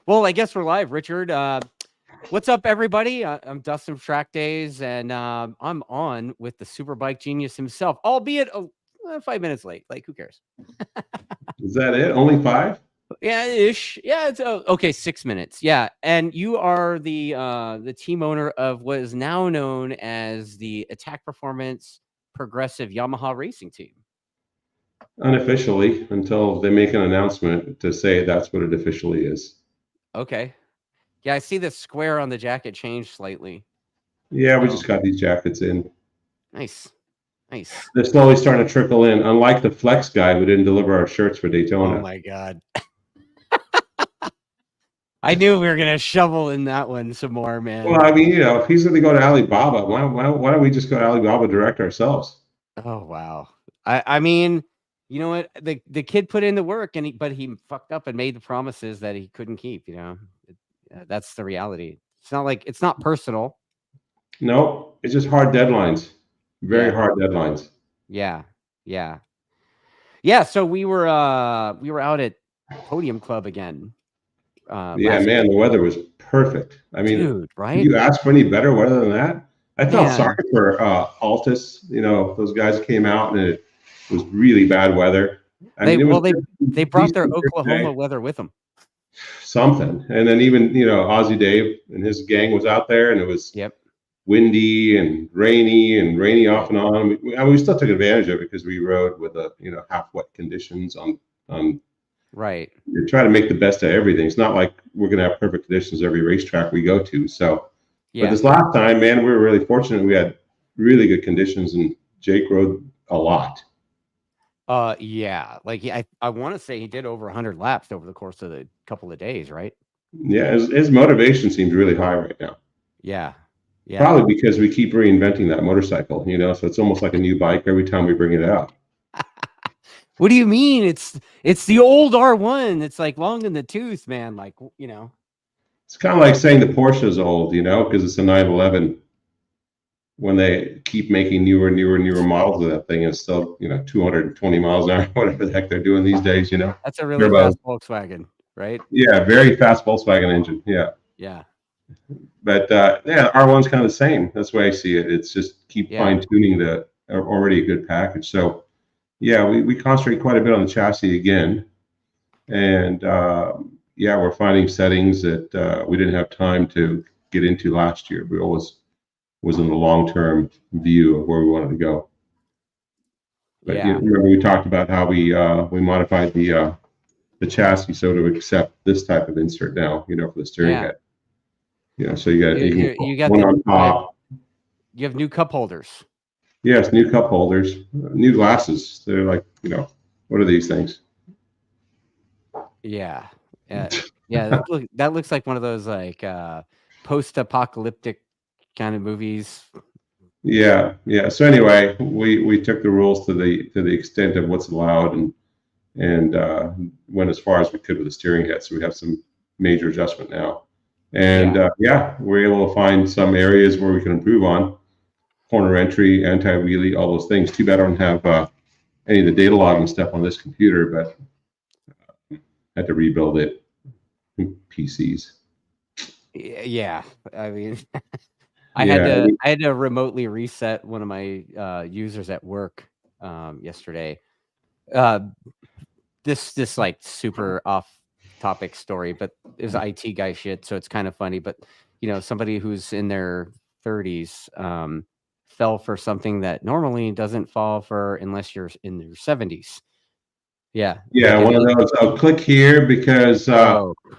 Well, I guess we're live, Richard. What's up, everybody? I'm Dustin from TrackDaz, and I'm on with the Superbike genius himself, albeit 5 minutes late. Like, who cares? Is that it? Only 5? Yeah, ish. Yeah, it's okay. 6 minutes. Yeah, and you are the team owner of what is now known as the Attack Performance Progressive Yamaha Racing Team. Unofficially, until they make an announcement to say that's what it officially is. Okay. Yeah, I see the square on the jacket changed slightly. Yeah, we just got these jackets in. Nice. Nice. They're slowly starting to trickle in. Unlike the Flex guy who didn't deliver our shirts for Daytona. Oh my God. I knew we were gonna shovel in that one some more, man. Well, I mean, if he's going to go to Alibaba, why don't we just go to Alibaba direct ourselves? Oh wow. I mean, you know what? The kid put in the work, but he fucked up and made the promises that he couldn't keep. That's the reality. It's not personal. No, it's just hard deadlines. Very hard deadlines. Yeah. So we were out at Podium Club again. Man, the weather was perfect. I mean, dude, right? You asked for any better weather than that? I felt sorry for Altus. Those guys came out and it was really bad weather. They brought their Oklahoma weather with them. Something, and then even Aussie Dave and his gang was out there, and it was windy and rainy off and on. We still took advantage of it because we rode with half wet conditions on. Right. You try to make the best of everything. It's not like we're going to have perfect conditions every racetrack we go to. So, but this last time, man, we were really fortunate. We had really good conditions, and Jake rode a lot. I want to say he did over 100 laps over the course of the couple of days, right? Yeah, his motivation seems really high right now. Yeah. Probably because we keep reinventing that motorcycle, so it's almost like a new bike every time we bring it out. What do you mean? It's the old R1. It's like long in the tooth, man. It's kind of like saying the Porsche is old, because it's a 911. When they keep making newer models of that thing, it's still 220 miles an hour, whatever the heck they're doing these days. That's a really fast Volkswagen, right? Yeah, very fast Volkswagen engine. Yeah. But R1's kind of the same. That's the way I see it. It's just keep fine tuning the already a good package. So. Yeah, we concentrate quite a bit on the chassis again, and we're finding settings that we didn't have time to get into last year. We always was in the long-term view of where we wanted to go. But remember we talked about how we modified the chassis so to accept this type of insert now, for the steering head. So you got one on top. You have new cup holders. Yes, new cup holders, new glasses. They're like, what are these things? Yeah. That looks like one of those like post-apocalyptic kind of movies. Yeah. So anyway, we took the rules to the extent of what's allowed and went as far as we could with the steering head. So we have some major adjustment now, and we're able to find some areas where we can improve on. Corner entry, anti-wheelie, all those things. Too bad I don't have any of the data logging stuff on this computer, but had to rebuild it in PCs. Yeah, I mean, I had to remotely reset one of my users at work yesterday. This like super off-topic story, but it was IT guy shit, so it's kind of funny. But somebody who's in their 30s. Fell for something that normally doesn't fall for unless you're in your 70s. Yeah. One of those. I'll click here because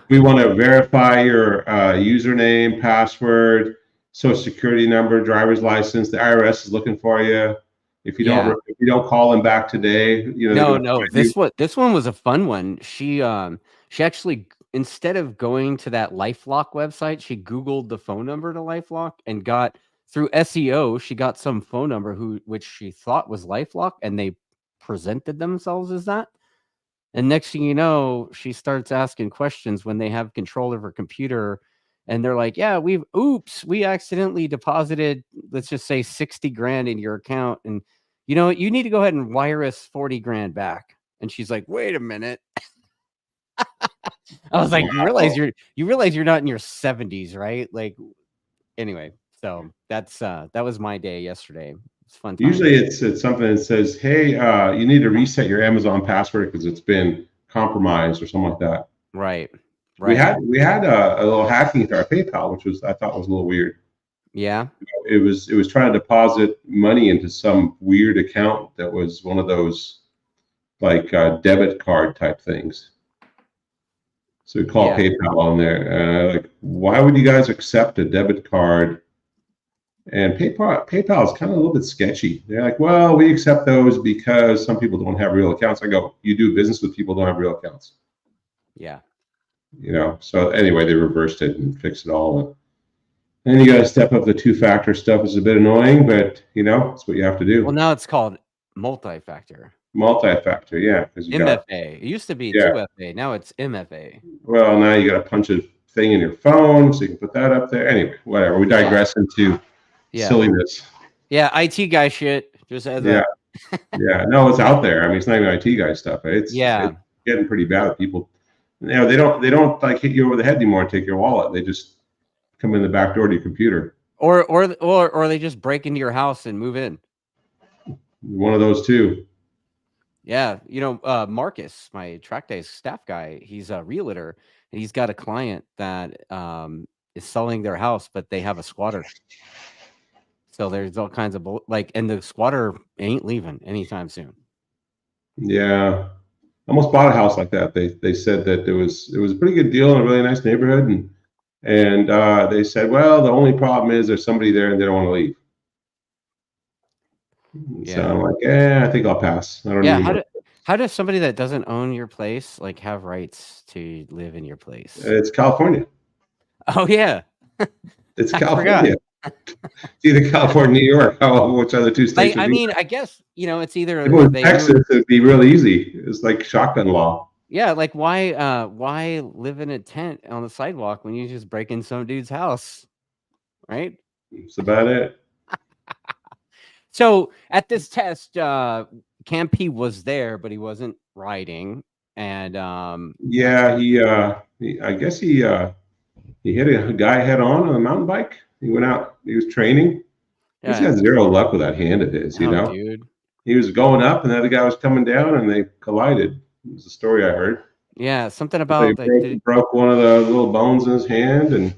we want to verify your username, password, social security number, driver's license. The IRS is looking for you. If you don't call them back today, No. This one was a fun one. She actually, instead of going to that LifeLock website, she Googled the phone number to LifeLock and got. Through SEO, she got some phone number which she thought was LifeLock, and they presented themselves as that. And next thing you know, she starts asking questions when they have control of her computer, and they're like, "Yeah, we accidentally deposited, let's just say 60 grand in your account, and you need to go ahead and wire us 40 grand back." And she's like, "Wait a minute." I was like, you realize you're not in your 70s, right? Like, anyway, so that was my day yesterday. It's fun time. Usually it's something that says, hey, you need to reset your Amazon password because it's been compromised or something like that. Right. We had a little hacking to our PayPal, which I thought was a little weird. Yeah. It was trying to deposit money into some weird account that was one of those like debit card type things. So we call PayPal on there. Like, why would you guys accept a debit card? And PayPal is kind of a little bit sketchy. They're like, well, we accept those because some people don't have real accounts. I go, you do business with people who don't have real accounts. Yeah. So anyway, they reversed it and fixed it all. And then you got to step up the two-factor stuff. Is a bit annoying, but it's what you have to do. Well, now it's called multi-factor. Multi-factor, yeah. MFA. It used to be 2FA. Now it's MFA. Well, now you got to punch a thing in your phone so you can put that up there. Anyway, whatever. We digress into silliness. Yeah, IT guy shit. Just as no, it's out there. I mean, it's not even IT guy stuff. It's getting pretty bad. People, they don't like hit you over the head anymore and take your wallet. They just come in the back door to your computer. Or they just break into your house and move in. One of those two. Yeah, Marcus, my TrackDaz staff guy, he's a realtor, and he's got a client that is selling their house, but they have a squatter. So there's all kinds of and the squatter ain't leaving anytime soon. Yeah, almost bought a house like that. They said that it was a pretty good deal in a really nice neighborhood, and they said, well, the only problem is there's somebody there and they don't want to leave. Yeah. So I'm like, I think I'll pass. I don't know. How does somebody that doesn't own your place have rights to live in your place? It's California. Oh yeah, it's California. It's either California, New York. Which other two states? I mean, I guess it's either Texas. It'd be real easy. It's like shotgun law. Yeah, like why live in a tent on the sidewalk when you just break in some dude's house, right? That's about it. So at this test, Campy was there, but he wasn't riding, and I guess he hit a guy head on a mountain bike. He went out. He was training. Yeah. He's got zero luck with that hand of his. Dude. He was going up, and the other guy was coming down, and they collided. It was a story I heard. Yeah, something about broke one of the little bones in his hand, and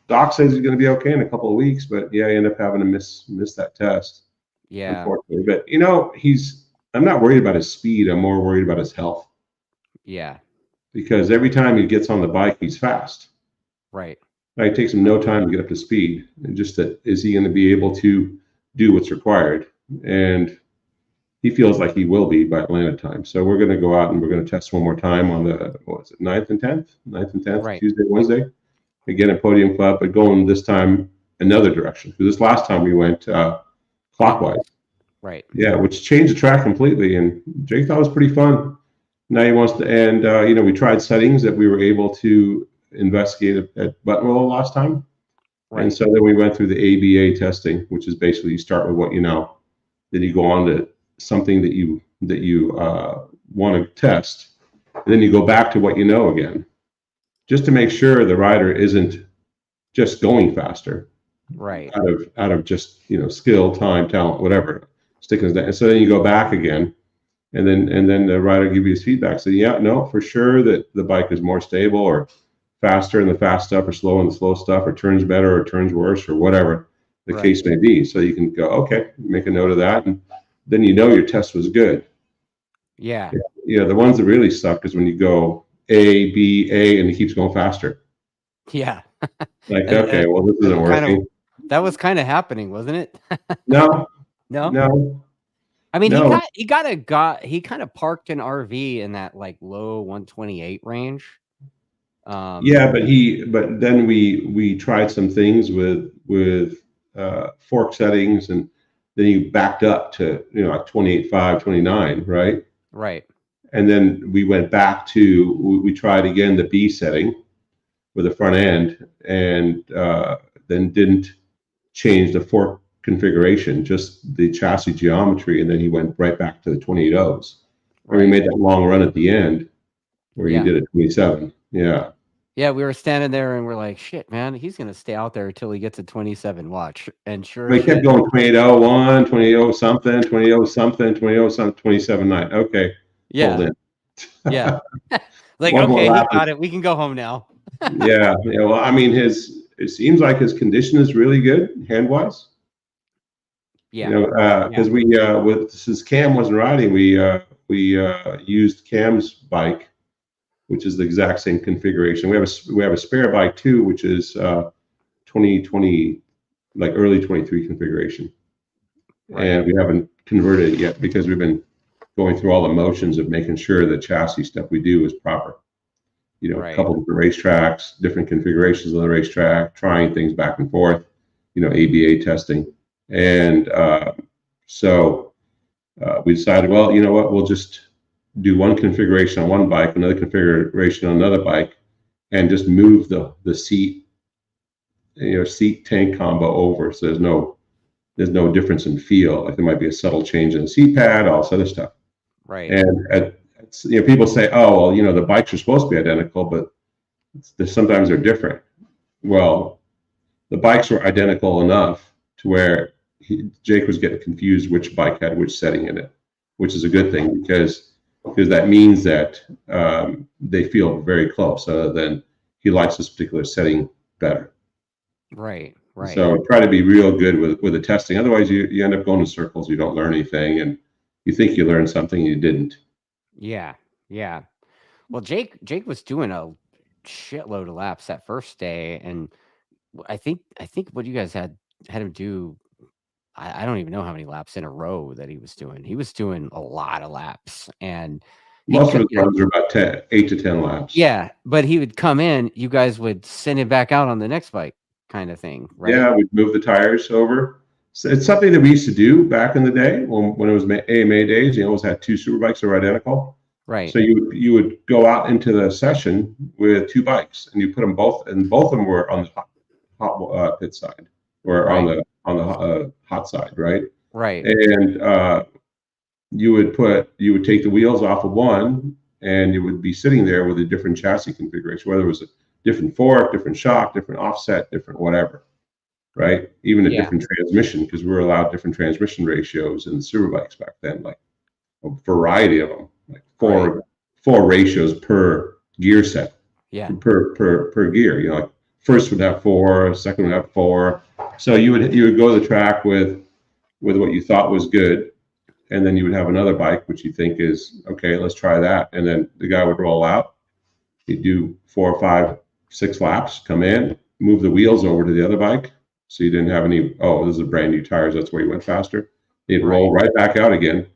Doc says he's going to be okay in a couple of weeks, but he ended up having to miss that test. Yeah, unfortunately. But I'm not worried about his speed. I'm more worried about his health. Yeah, because every time he gets on the bike, he's fast. Right. It takes him no time to get up to speed. And just that, is he going to be able to do what's required? And he feels like he will be by Atlanta time. So we're going to go out and we're going to test one more time on the 9th and 10th, right. Tuesday, Wednesday, again at Podium Club, but going this time another direction. Because this last time we went clockwise. Right. Yeah, which changed the track completely. And Jake thought it was pretty fun. Now he wants to, and we tried settings that we were able to investigate at Buttonwillow last time. Right. And so then we went through the ABA testing, which is basically you start with what you know, then you go on to something that you want to test, and then you go back to what you know again, just to make sure the rider isn't just going faster. Right. Out of just skill, time, talent, whatever. Sticking that, and so then you go back again, and then the rider give you his feedback. So for sure that the bike is more stable or faster in the fast stuff, or slow in the slow stuff, or turns better or turns worse, or whatever the case may be. So you can go, okay, make a note of that, and then your test was good. Yeah. The ones that really suck is when you go A, B, A, and it keeps going faster. Yeah. Okay, well, this isn't working. That was kind of happening, wasn't it? No. I mean, he kind of parked an RV in that low 128 range. But then we tried some things with fork settings, and then you backed up to 28.5, 29, right? Right. And then we went back to we tried again the B setting with the front end, and then didn't change the fork configuration, just the chassis geometry, and then he went right back to the 28.0s. Right. We made that long run at the end, where he did it 27. Yeah. Yeah, we were standing there and we're like, shit, man, he's gonna stay out there until he gets a 27 watch. And sure They as kept shit, going 2801, 20 something, 20 something, 20 something, 27.9. Okay. yeah, Pulled in. yeah. Like, One more okay, he lap. got it. We can go home now. Yeah. Well, I mean, it seems like his condition is really good hand wise. Yeah. You know, because since Cam wasn't riding, we used Cam's bike, which is the exact same configuration. We have a spare bike too, which is 2020, like early 23 configuration. Right. And we haven't converted it yet because we've been going through all the motions of making sure the chassis stuff we do is proper. You know, a couple different racetracks, different configurations of the racetrack, trying things back and forth, you know, ABA testing. And so we decided, well, you know what, we'll just do one configuration on one bike, another configuration on another bike, and just move the seat, you know, seat tank combo over. So there's no difference in feel. Like there might be a subtle change in the seat pad, all this other stuff. Right. And you know, people say, oh, well, you know, the bikes are supposed to be identical, but sometimes they're different. Well, the bikes were identical enough to where Jake was getting confused which bike had which setting in it, which is a good thing because that means that they feel very close, other than he likes this particular setting better. Right. So try to be real good with the testing. Otherwise, you end up going in circles. You don't learn anything, and you think you learned something, you didn't. Yeah. Well, Jake was doing a shitload of laps that first day, and I think what you guys had him do, I don't even know how many laps in a row that he was doing. He was doing a lot of laps, and most of his runs are about 8 to 10 laps. Yeah, but he would come in, you guys would send him back out on the next bike, kind of thing, right? Yeah, we'd move the tires over. So it's something that we used to do back in the day when it was AMA days. You always had 2 Superbikes that were identical. Right. So you would go out into the session with 2 bikes, and you put them both, and both of them were on the hot pit side, or on the hot side, right? Right. And you would take the wheels off of one, and you would be sitting there with a different chassis configuration, whether it was a different fork, different shock, different offset, different whatever, right? Even a different transmission, because we were allowed different transmission ratios in the Superbikes back then, like a variety of them, like four ratios per gear set. Yeah. Per gear, you know, like first would have 4, second would have 4. So you would go to the track with what you thought was good, and then you would have another bike which you think is okay, let's try that, and then the guy would roll out. He'd do 4, 5, 6 laps, come in, move the wheels over to the other bike, so you didn't have any, oh, this is a brand new tires, that's where you went faster. He'd roll right back out again,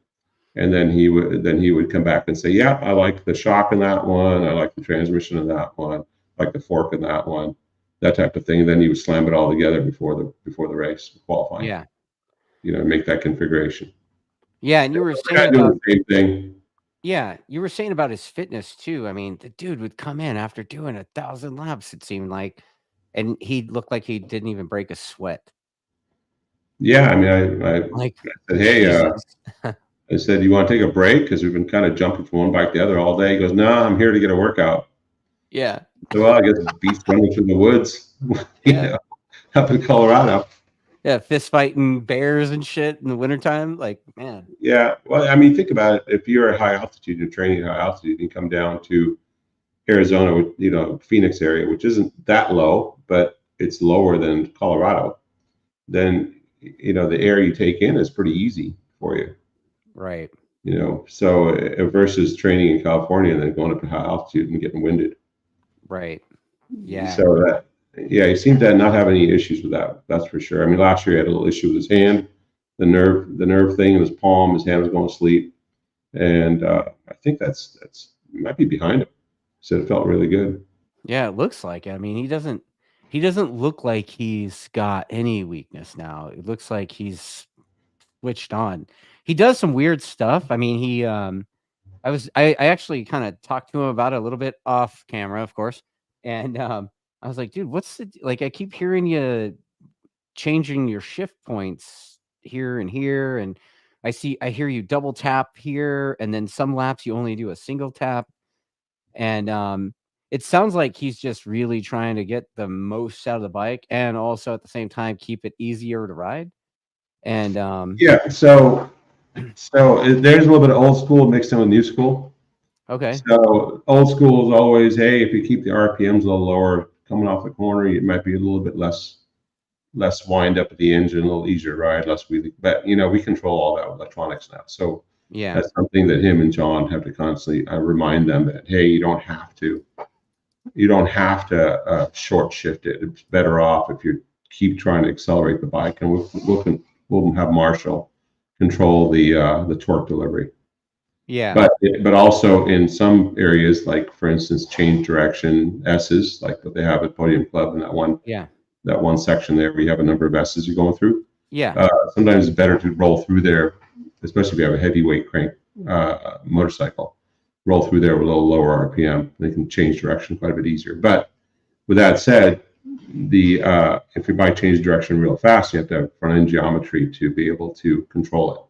and then he would come back and say, yeah, I like the shock in that one, I like the transmission in that one, I like the fork in that one, that type of thing. And then he would slam it all together before the race, qualifying. Yeah. You know, make that configuration. Yeah, and you were saying about the same thing. Yeah, you were saying about his fitness too. I mean, the dude would come in after doing 1,000 laps, it seemed like, and he looked like he didn't even break a sweat. Yeah, I mean, I said, hey, I said, you want to take a break? Because we've been kind of jumping from one bike to the other all day. He goes, no, I'm here to get a workout. Yeah. So, well, I guess beast running through the woods, up in Colorado. Yeah, fist fighting bears and shit in the wintertime. Like, man. Yeah. Well, I mean, think about it. If you're at high altitude, you're training at high altitude, you come down to Arizona, you know, Phoenix area, which isn't that low, but it's lower than Colorado, then, you know, the air you take in is pretty easy for you. Right. You know, so versus training in California and then going up to high altitude and getting winded. Right. Yeah. So he seemed to not have any issues with that. That's for sure. I mean, last year he had a little issue with his hand, the nerve thing in his palm. His hand was going to sleep, and I think that's might be behind him. He said it felt really good. Yeah, it looks like it. I mean, he doesn't look like he's got any weakness now. It looks like he's switched on. He does some weird stuff. I mean, I actually kind of talked to him about it a little bit off camera, of course. And I was like, dude, I keep hearing you changing your shift points here and here. And I hear you double tap here. And then some laps you only do a single tap. And it sounds like he's just really trying to get the most out of the bike, and also at the same time keep it easier to ride. And yeah, so there's a little bit of old school mixed in with new school. okay. So old school is always, hey, if you keep the RPMs a little lower coming off the corner, it might be a little bit less wind up at the engine, a little easier to ride, less wheelie. But we control all that with electronics now. So Yeah, that's something that him and John have to constantly remind them that, hey, you don't have to short shift it. It's better off if you keep trying to accelerate the bike, and we'll have Marshall control the torque delivery. yeah, But also in some areas, like for instance, change direction S's, like what they have at Podium Club, and yeah, that one section there, we have a number of S's you're going through. yeah, Sometimes it's better to roll through there, especially if you have a heavyweight crank motorcycle. Roll through there with a little lower RPM. They can change direction quite a bit easier. But with that said, if your bike changes direction real fast, you have to have front end geometry to be able to control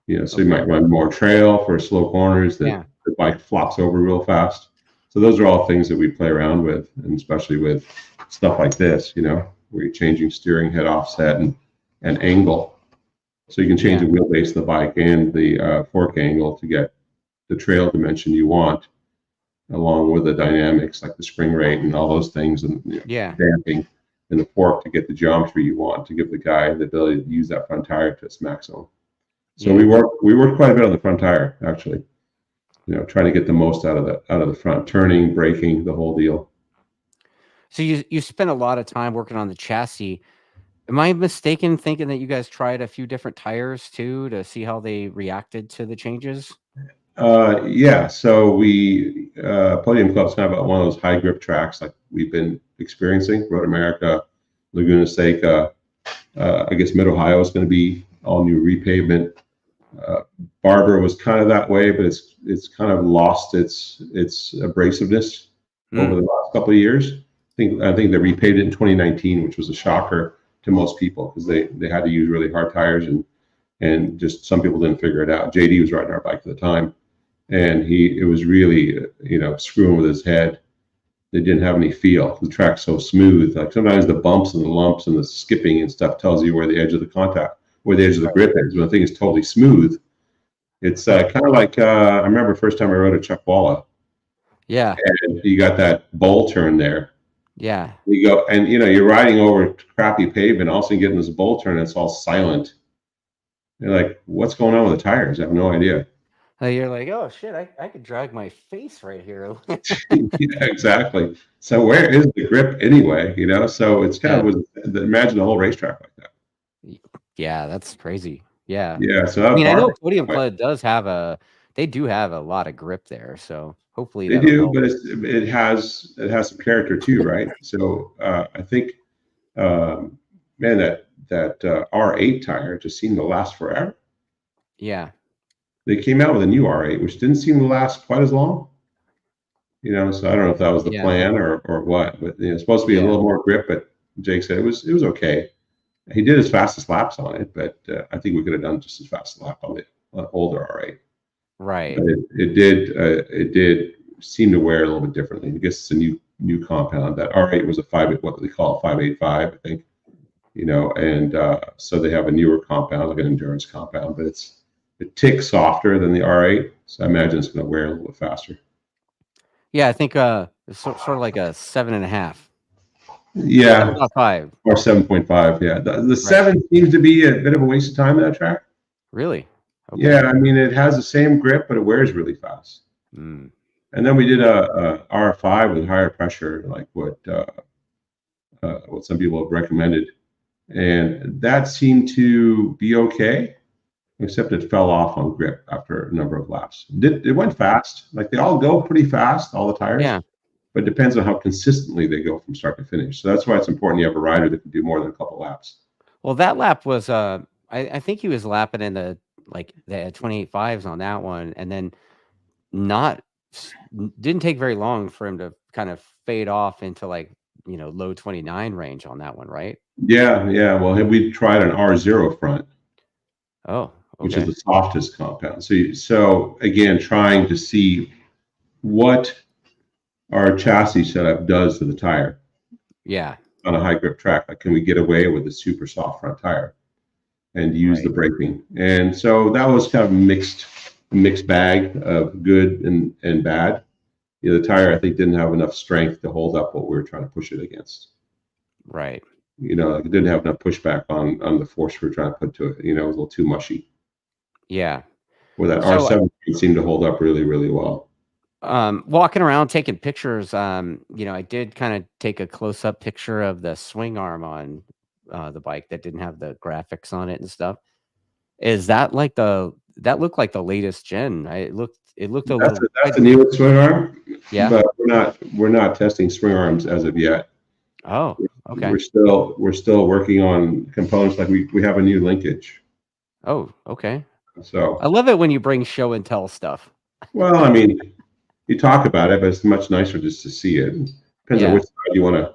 it. So you might run more trail for slow corners that the bike flops over real fast. So those are all things that we play around with, and especially with stuff like this, where you're changing steering head offset and angle. So you can change the wheelbase of the bike and the fork angle to get the trail dimension you want, along with the dynamics like the spring rate and all those things, and damping and the fork to get the geometry you want to give the guy the ability to use that front tire to its maximum. So we work quite a bit on the front tire, actually. Trying to get the most out of the front, turning, braking, the whole deal. So you spent a lot of time working on the chassis. Am I mistaken thinking that you guys tried a few different tires too to see how they reacted to the changes? Yeah. So Podium Club's kind of one of those high grip tracks like we've been experiencing. Road America, Laguna Seca, I guess Mid Ohio is going to be all new repavement. Barber was kind of that way, but it's kind of lost its abrasiveness over the last couple of years. I think they repaved it in 2019, which was a shocker to most people because they had to use really hard tires, and just some people didn't figure it out. JD was riding our bike at the time, and it was really screwing with his head. They didn't have any feel. The track's so smooth. Like sometimes the bumps and the lumps and the skipping and stuff tells you where the edge of the grip is. When the thing is totally smooth, it's kind of like I remember first time I rode a Chuckwalla. Yeah. And you got that bowl turn there. Yeah. You go and you're riding over crappy pavement, all of a sudden getting this bowl turn, and it's all silent. You're like, what's going on with the tires? I have no idea. You're like, oh shit, I could drag my face right here. Yeah, exactly. So where is the grip anyway? So it's kind of imagine a whole racetrack like that. Yeah, that's crazy. Yeah. Yeah. So I know Podium Club they do have a lot of grip there. So hopefully they do, but it has some character too, right? So I think, man, that R8 tire just seemed to last forever. Yeah. They came out with a new R8, which didn't seem to last quite as long. So I don't know if that was the plan or what, but it's supposed to be a little more grip. But Jake said it was okay. He did his fastest laps on it, but I think we could have done just as fast a lap on the older R8. Right. But it did seem to wear a little bit differently. I guess it's a new compound. That R8 was what they call a 585, I think. And so they have a newer compound, like an endurance compound, but it ticks softer than the R8, so I imagine it's going to wear a little bit faster. Yeah, I think it's sort of like a 7.5. Yeah, 7.5 or 7.5. Yeah, the 7 seems to be a bit of a waste of time in that track. Really? Okay. Yeah, I mean it has the same grip, but it wears really fast. And then we did a R5 with higher pressure, like what some people have recommended, and that seemed to be okay. Except it fell off on grip after a number of laps. It went fast. Like they all go pretty fast, all the tires. Yeah. But it depends on how consistently they go from start to finish. So that's why it's important you have a rider that can do more than a couple laps. Well, that lap was I think he was lapping in the 28.5s on that one, and then didn't take very long for him to kind of fade off into low 29 range on that one, right? Yeah. Well, we tried an R0 front. Oh. Okay. Which is the softest compound. So again, trying to see what our chassis setup does to the tire. Yeah. On a high grip track, like, can we get away with a super soft front tire and use the braking? And so that was kind of a mixed bag of good and bad. You know, the tire, I think, didn't have enough strength to hold up what we were trying to push it against. Right. You know, like, it didn't have enough pushback on the force we were trying to put to it. You know, it was a little too mushy. Yeah. Where that R7 seemed to hold up really, really well. Walking around taking pictures, you know, I did kind of take a close-up picture of the swing arm on the bike that didn't have the graphics on it and stuff. Is that like that looked like the latest gen? It looked a little. That's a new swing arm. Yeah, but we're not testing swing arms as of yet. Oh, okay. We're still working on components, like we have a new linkage. Oh, okay. So I love it when you bring show and tell stuff. Well, I mean, you talk about it, but it's much nicer just to see it. Depends on which side you want to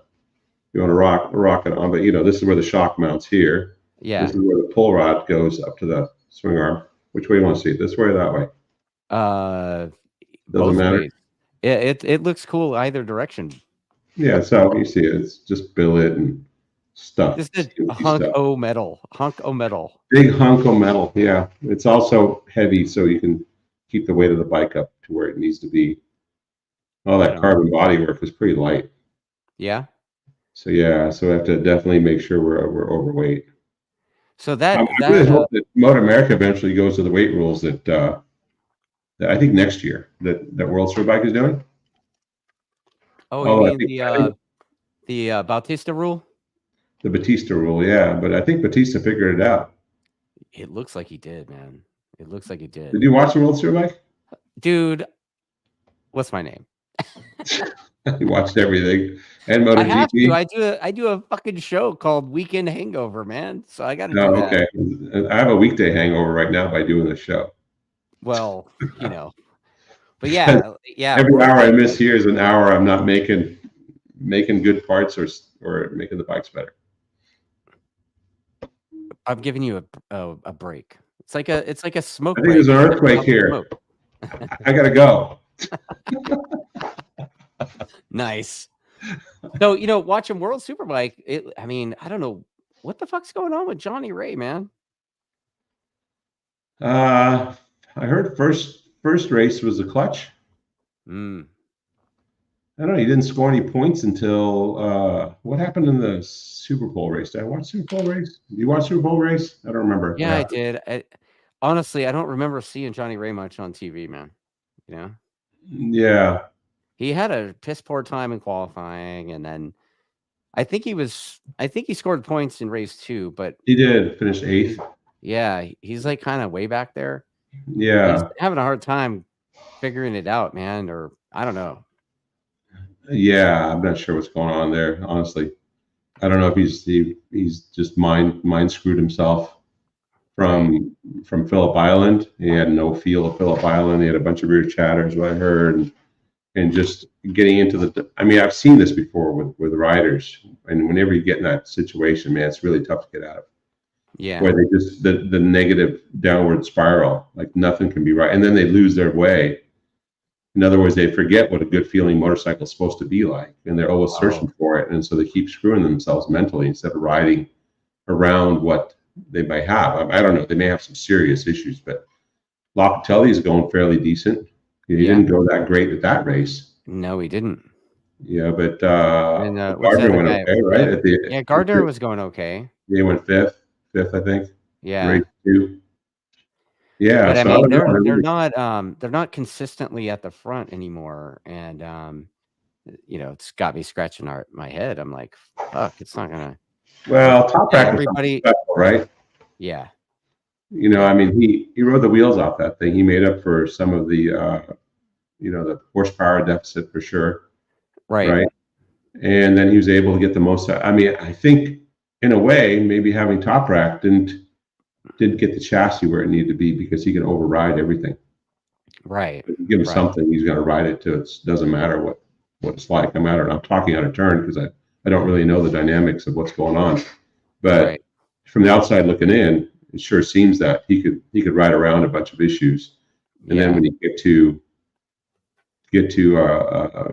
rock it on. But you know, this is where the shock mounts here. Yeah. This is where the pull rod goes up to the swing arm. Which way you want to see it? This way or that way? Doesn't matter. Ways. It looks cool either direction. Yeah, so you see it. It's just billet and stuff. Just a hunk o metal. Big hunk of metal. Yeah, it's also heavy, so you can keep the weight of the bike up to where it needs to be. All that carbon bodywork is pretty light. Yeah. So yeah, so we have to definitely make sure we're overweight. So I really hope that Motor America eventually goes to the weight rules that I think next year that World Superbike is doing. Oh, you mean the Bautista rule? The Batista rule, yeah. But I think Batista figured it out. It looks like he did, man. It looks like he did. Did you watch the World Superbike? Dude, what's my name? You watched everything. And MotoGP. I do a fucking show called Weekend Hangover, man. So I got to do that. Okay. I have a weekday hangover right now by doing the show. Well, you know. But yeah. Every hour I miss here is an hour I'm not making good parts or making the bikes better. I'm giving you a break. It's like a smoke. I think there's an earthquake here. I gotta go. Nice. So, you know, watching World Superbike, I mean, I don't know what the fuck's going on with Johnny Ray, man. I heard first race was a clutch. I don't know. He didn't score any points until what happened in the Super Bowl race? Did I watch Super Bowl race? Did you watch Super Bowl race? I don't remember. Yeah, I did. Honestly, I don't remember seeing Johnny Ray much on TV, man. You know? Yeah. He had a piss poor time in qualifying, and then I think he scored points in race 2, but he did finish 8th. Yeah, he's like kind of way back there. Yeah. He's having a hard time figuring it out, man, or I don't know. Yeah, I'm not sure what's going on there, honestly. I don't know if he's just mind screwed himself from Phillip Island. He had no feel of Phillip Island. He had a bunch of rear chatters, what I heard, and just getting into I mean, I've seen this before with riders, and whenever you get in that situation, man, it's really tough to get out of. Yeah. Where they just the negative downward spiral, like nothing can be right, and then they lose their way. In other words, they forget what a good feeling motorcycle is supposed to be like, and they're always searching for it, and so they keep screwing themselves mentally instead of riding around what they might have. I don't know. They may have some serious issues, but Locatelli is going fairly decent. He didn't go that great at that race. No, he didn't. Yeah, but Gardner went okay, right? Gardner was going okay. He went fifth, I think. Yeah. Race 2. Yeah, but I mean, they're not consistently at the front anymore, and you know, it's got me scratching my head. I'm like, fuck, it's not gonna. Well, Top Rack everybody, special, right? Yeah. You know, I mean, he rode the wheels off that thing. He made up for some of the, the horsepower deficit for sure. Right. And then he was able to get the most. I mean, I think in a way, maybe having Top Rack didn't get the chassis where it needed to be because he can override everything. Right. Give him something, he's going to ride it to it. Doesn't matter what it's like. I'm talking out of turn because I don't really know the dynamics of what's going on. But from the outside looking in, it sure seems that he could ride around a bunch of issues. And then when you get to get to a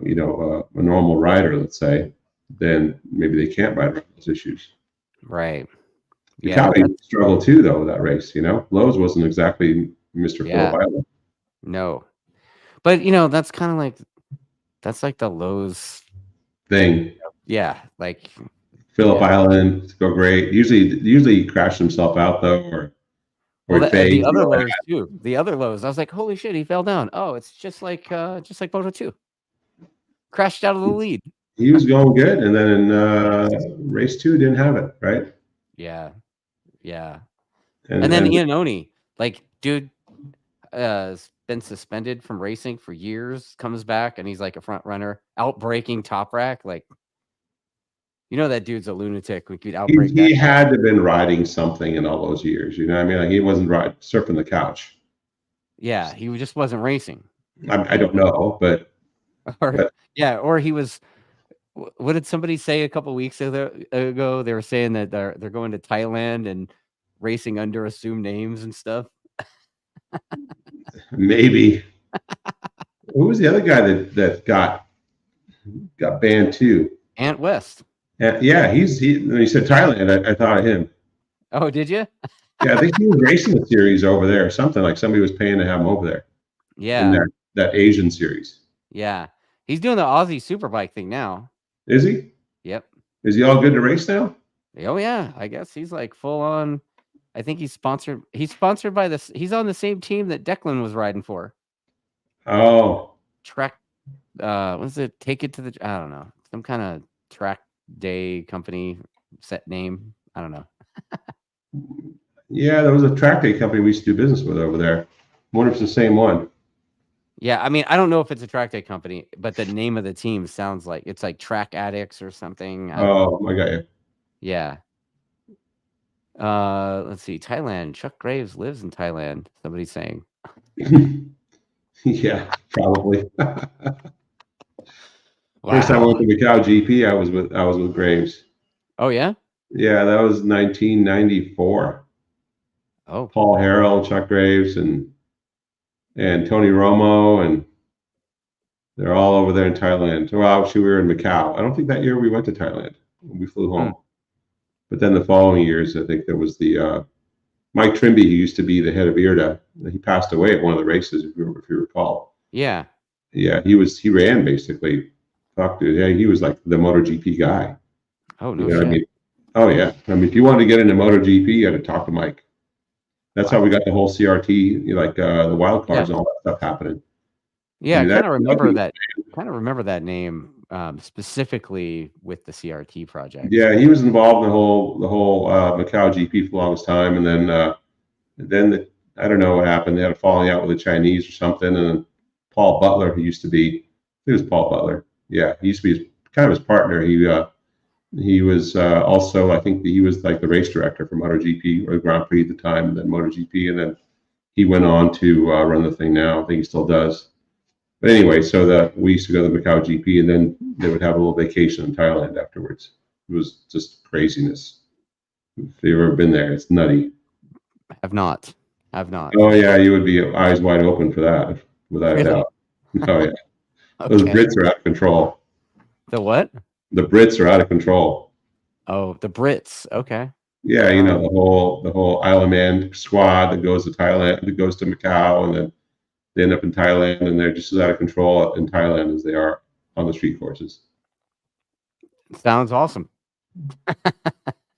normal rider, let's say, then maybe they can't ride around those issues. Right. Ducati struggled too, though, with that race. Lowe's wasn't exactly Mr. Phillip Island. No, but that's kind of like the Lowe's thing. Yeah, like Phillip Island go great. Usually he crashed himself out though, or the other Lowe's too. The other Lowe's, I was like, holy shit, he fell down. Oh, it's just like Moto 2. Crashed out of the lead. He was going good, and then in race 2 didn't have it, right? Yeah. And then Iannone, like, dude, has been suspended from racing for years, comes back, and he's like a front runner, out-breaking Top Rack. Like, that dude's a lunatic. We could outbreak He had to have been riding something in all those years. You know what I mean? Like, he wasn't surfing the couch. Yeah, he just wasn't racing. I don't know, but or he was. What did somebody say a couple weeks ago? They were saying that they're going to Thailand and racing under assumed names and stuff. Maybe. Who was the other guy that got banned too? Ant West. Yeah, when you said Thailand, I thought of him. Oh, did you? Yeah, I think he was racing the series over there or something. Like somebody was paying to have him over there. Yeah. In that Asian series. Yeah. He's doing the Aussie Superbike thing now. Is he? Yep. Is he all good to race now? Oh yeah, I guess he's like full on. I think he's sponsored. He's sponsored by this. He's on the same team that Declan was riding for. Oh. Track. What's it? Take it to the. I don't know. Some kind of track day company set name. I don't know. Yeah, there was a track day company we used to do business with over there. I wonder if it's the same one. Yeah, I mean, I don't know if it's a track day company, but the name of the team sounds like it's like Track Addicts or something. I got you. Yeah. Let's see. Thailand. Chuck Graves lives in Thailand. Somebody's saying. Yeah, probably. Wow. First time I went to Macau GP, I was with Graves. Oh yeah? Yeah, that was 1994. Oh. Paul Harrell, Chuck Graves, and Tony Romo, and they're all over there in Thailand. Well, actually, we were in Macau. I don't think that year we went to Thailand. We flew home. But then the following years, I think there was the Mike Trimby, who used to be the head of IRDA. He passed away at one of the races, if you recall. Yeah. Yeah, he ran basically. He was like the MotoGP guy. Oh no shit. I mean? Oh yeah. I mean, if you wanted to get into MotoGP, you had to talk to Mike. That's how we got the whole CRT, like the wild cards and all that stuff happening. Yeah, I kind of remember that. Kind of remember that name specifically with the CRT project. Yeah, he was involved in the whole Macau GP for the longest time, and then I don't know what happened. They had a falling out with the Chinese or something, and Paul Butler, who used to be, it was Paul Butler. Yeah, he used to be kind of his partner. He was also, I think he was like the race director for MotoGP or Grand Prix at the time, and then MotoGP, and then he went on to run the thing now. I think he still does. But anyway, so we used to go to the Macau GP, and then they would have a little vacation in Thailand afterwards. It was just craziness. If you've ever been there, it's nutty. Have not. Oh yeah, you would be eyes wide open for that, without a doubt. Oh yeah. Okay. Those Brits are out of control. The what? The Brits are out of control. Oh, the Brits. Okay. Yeah, the whole Isle of Man squad that goes to Thailand, that goes to Macau, and then they end up in Thailand, and they're just as out of control in Thailand as they are on the street courses. Sounds awesome.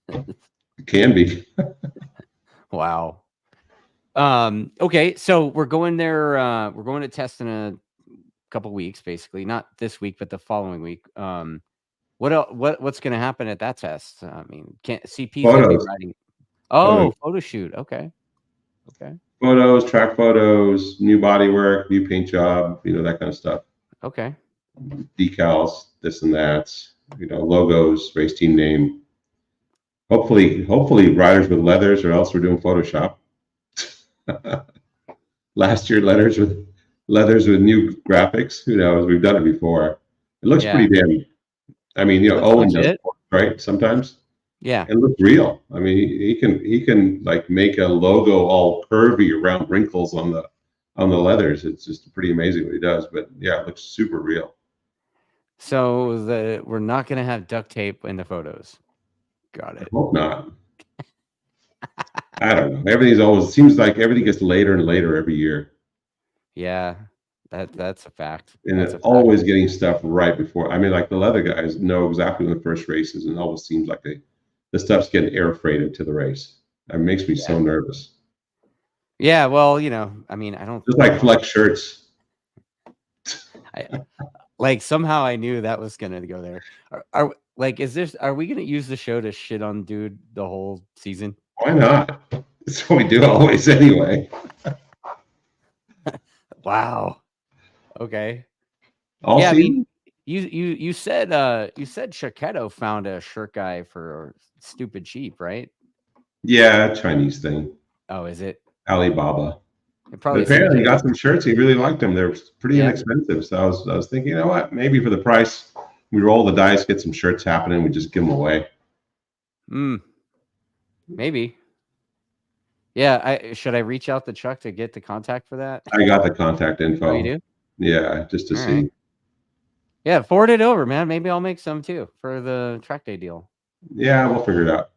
It can be. Wow. Okay, so we're going there. We're going to test in a couple weeks, basically. Not this week, but the following week. What's going to happen at that test? I mean, can't CP's going to be riding. Oh, photo shoot. Okay. Photos, track photos, new body work, new paint job, that kind of stuff. Okay. Decals, this and that, logos, race team name. Hopefully riders with leathers, or else we're doing Photoshop. Last year, leathers with new graphics. Who knows? We've done it before. It looks pretty damn. I mean, Owen does it, right? Sometimes. Yeah. It looks real. I mean, he can like make a logo all curvy around wrinkles on on the leathers. It's just pretty amazing what he does. But yeah, it looks super real. So we're not going to have duct tape in the photos. Got it. I hope not. I don't know. Everything's always seems like everything gets later and later every year. Yeah, that's a fact. And it's always getting stuff right before. I mean, like the leather guys know exactly when the first race is, and it always seems like the stuff's getting air freighted to the race. That makes me so nervous. Yeah, well, you know, I mean, I don't just like flex shirts. Like somehow I knew that was gonna go there. Are we gonna use the show to shit on dude the whole season? Why not? That's what we do always anyway. Wow. Okay. All season? I mean, you said Shaketto found a shirt guy for stupid cheap, right? Yeah, Chinese thing. Oh, is it? Alibaba. Probably apparently he got some shirts. He really liked them. They're pretty inexpensive. So I was thinking, you know what? Maybe for the price, we roll the dice, get some shirts happening. We just give them away. Maybe. Yeah. Should I reach out to Chuck to get the contact for that? I got the contact info. Oh, you do? Yeah, just to see. Right. Yeah, forward it over, man. Maybe I'll make some too for the track day deal. Yeah, we'll figure it out.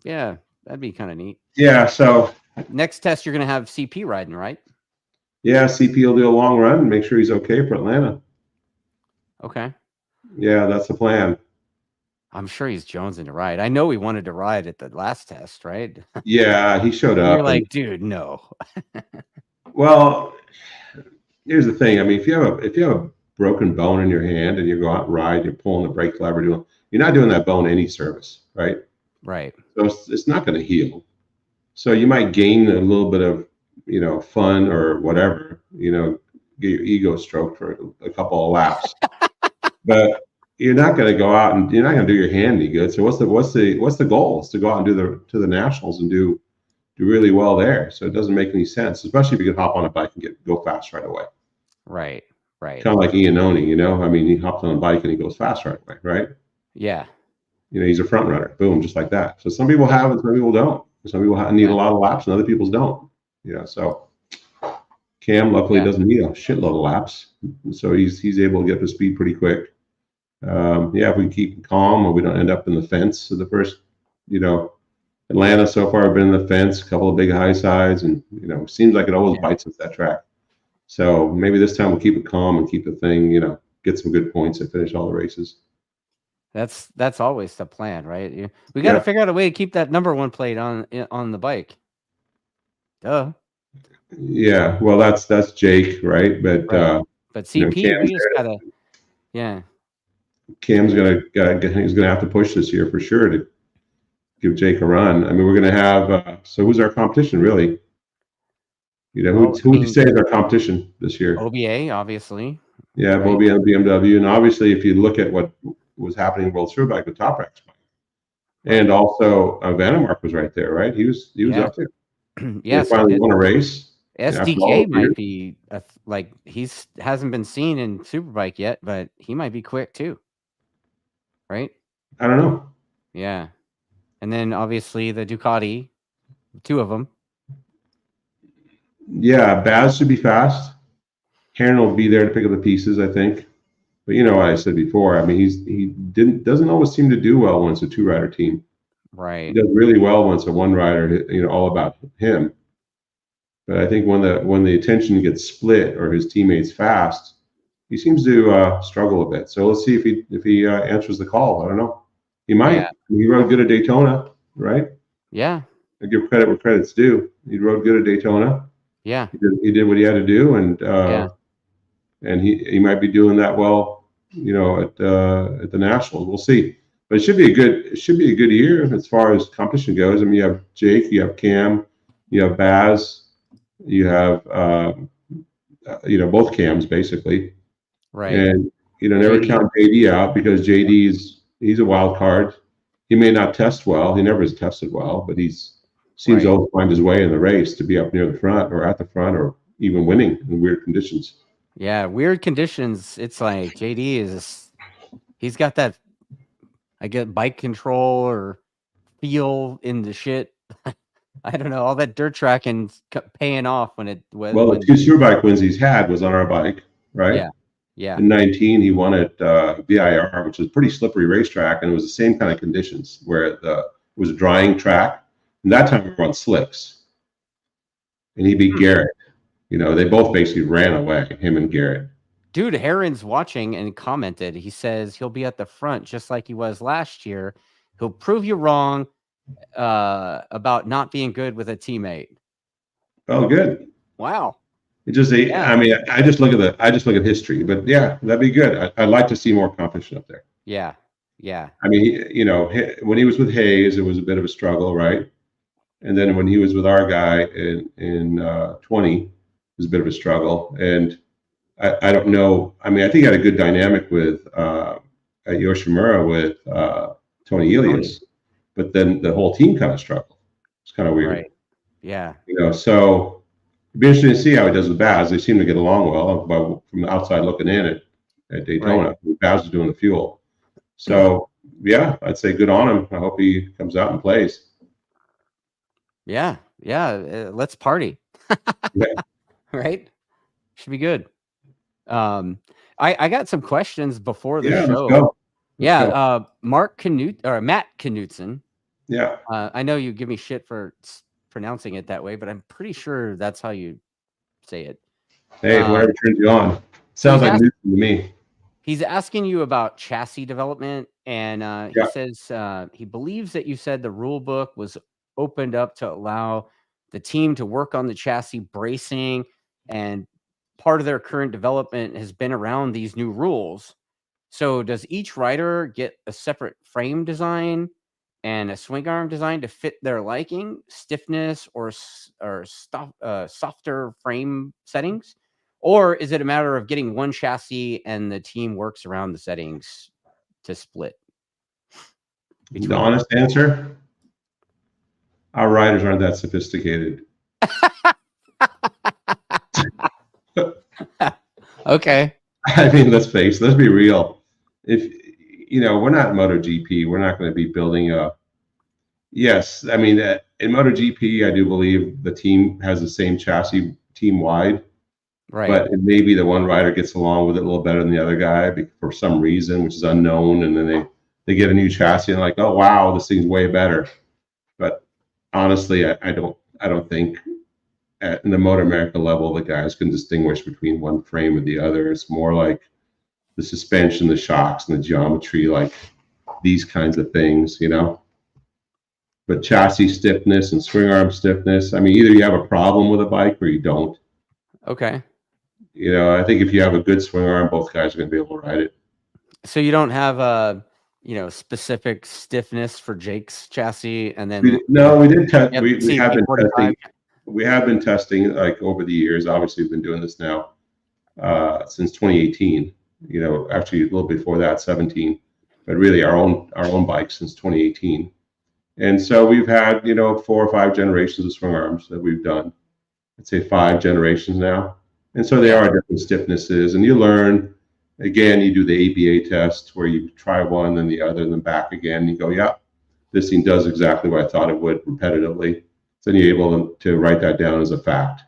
Yeah, that'd be kind of neat. Yeah, so next test you're gonna have CP riding, right? Yeah, CP will do a long run and make sure he's okay for Atlanta. Okay. Yeah, that's the plan. I'm sure he's jonesing to ride. I know he wanted to ride at the last test, right? Yeah, he showed up. You're like, dude, no. Well, here's the thing. I mean, if you have a broken bone in your hand and you go out and ride, you're pulling the brake lever, you're not doing that bone any service, right? Right. So it's not going to heal. So you might gain a little bit of, fun or whatever, get your ego stroked for a couple of laps. But you're not going to go out and you're not going to do your hand any good. So what's the goal? Is to go out and do the nationals and do really well there. So it doesn't make any sense, especially if you can hop on a bike and go fast right away. Right. Kind of like Iannone, I mean, he hops on a bike and he goes fast right away, right? Yeah. He's a front runner, boom, just like that. So some people have it, some people don't. Some people need a lot of laps and other people's don't. So Cam luckily doesn't need a shitload of laps. So he's able to get to speed pretty quick. If we keep calm and we don't end up in the fence. So the first, Atlanta so far have been in the fence, a couple of big high sides, and seems like it always bites us that track. So maybe this time we'll keep it calm and keep the thing, get some good points and finish all the races. That's always the plan, right? We got to figure out a way to keep that number 1 plate on the bike. Duh. Yeah, well, that's Jake, right? But CP, we just gotta, Cam's he's gonna have to push this year for sure to give Jake a run. I mean, we're gonna have. So who's our competition really? Who would you say is our competition this year? OBA, obviously. Yeah, right. OBA and BMW, and obviously, if you look at what was happening in World Superbike with Top Rack's bike, and also Vandermark was right there, right? He was up there. Yeah, finally won a race. SDK might be hasn't been seen in Superbike yet, but he might be quick too, right? I don't know. Yeah, and then obviously the Ducati, 2 of them. Yeah, Baz should be fast. Heron will be there to pick up the pieces, I think. But what I said before. I mean, he doesn't always seem to do well when it's a 2-rider team. Right. He does really well when it's a 1-rider. All about him. But I think when the attention gets split or his teammates fast, he seems to struggle a bit. So let's see if he answers the call. I don't know. He might. Yeah. He rode good at Daytona, right? Yeah. I give credit where credit's due. He rode good at Daytona. Yeah. He did what he had to do, and he might be doing that well, at the Nationals. We'll see. But it should be a good year as far as competition goes. I mean, you have Jake, you have Cam, you have Baz, you have both Cams basically. Right. And never count JD out because he's a wild card. He may not test well. He never has tested well, but seems to always find his way in the race to be up near the front or at the front or even winning in weird conditions. Yeah, weird conditions. It's like JD he's got that, I get bike control or feel in the shit. I don't know, all that dirt tracking paying off when it was. Well, the 2 Superbike wins he's had was on our bike, right? Yeah, yeah. In 19, he won at VIR, which was a pretty slippery racetrack, and it was the same kind of conditions where it was a drying track. And that time we were on slicks, and he beat Garrett. You know, they both basically ran away, him and Garrett. Dude, Heron's watching and commented. He says he'll be at the front just like he was last year. He'll prove you wrong about not being good with a teammate. Oh, good. Wow. It just, I mean, I just look at history, but yeah, that'd be good. I'd like to see more competition up there. Yeah, yeah. I mean, you know, when he was with Hayes, it was a bit of a struggle, right? And then when he was with our guy in 20, it was a bit of a struggle. And I don't know. I mean, I think he had a good dynamic with at Yoshimura with Tony Elias, but then the whole team kind of struggled. It's kind of weird. Right. Yeah. You know, so it'd be interesting to see how he does with Baz. They seem to get along well, but from the outside looking in at Daytona. Right. Baz is doing the fuel. So yeah, I'd say good on him. I hope he comes out and plays. Yeah, yeah. Let's party. Yeah. Right? Should be good. I got some questions before the show. Let's go. Matt Knutson. Yeah. I know you give me shit for pronouncing it that way, but I'm pretty sure that's how you say it. Hey, whatever turns you on. Sounds like Knutson to me. He's asking you about chassis development, and he says he believes that you said the rule book was opened up to allow the team to work on the chassis bracing, and part of their current development has been around these new rules. So does each rider get a separate frame design and a swing arm design to fit their liking, stiffness, or softer frame settings? Or is it a matter of getting one chassis and the team works around the settings to split? The honest answer, our riders aren't that sophisticated. Okay. I mean, let's be real. If, you know, we're not MotoGP, we're not going to be building yes, I mean, in MotoGP, I do believe the team has the same chassis team-wide. Right. But maybe the one rider gets along with it a little better than the other guy for some reason, which is unknown. And then they get a new chassis and like, oh, wow, this thing's way better. But honestly, I don't think in the Moto America level, the guys can distinguish between one frame and the other. It's more like the suspension, the shocks, and the geometry, like these kinds of things, you know. But chassis stiffness and swing arm stiffness, I mean, either you have a problem with a bike or you don't. Okay. You know, I think if you have a good swing arm, both guys are going to be able to ride it. So you don't have a, you know, specific stiffness for Jake's chassis, and then we did test. We have been testing like over the years. Obviously, we've been doing this now since 2018. You know, actually a little before that, 17, but really our own bike since 2018. And so we've had, you know, 4 or 5 generations of swing arms that we've done. I'd say 5 generations now. And so there are different stiffnesses, and you learn. Again, you do the ABA test where you try one, then the other, and then back again. And you go, yeah, this thing does exactly what I thought it would repetitively. So then you're able to write that down as a fact,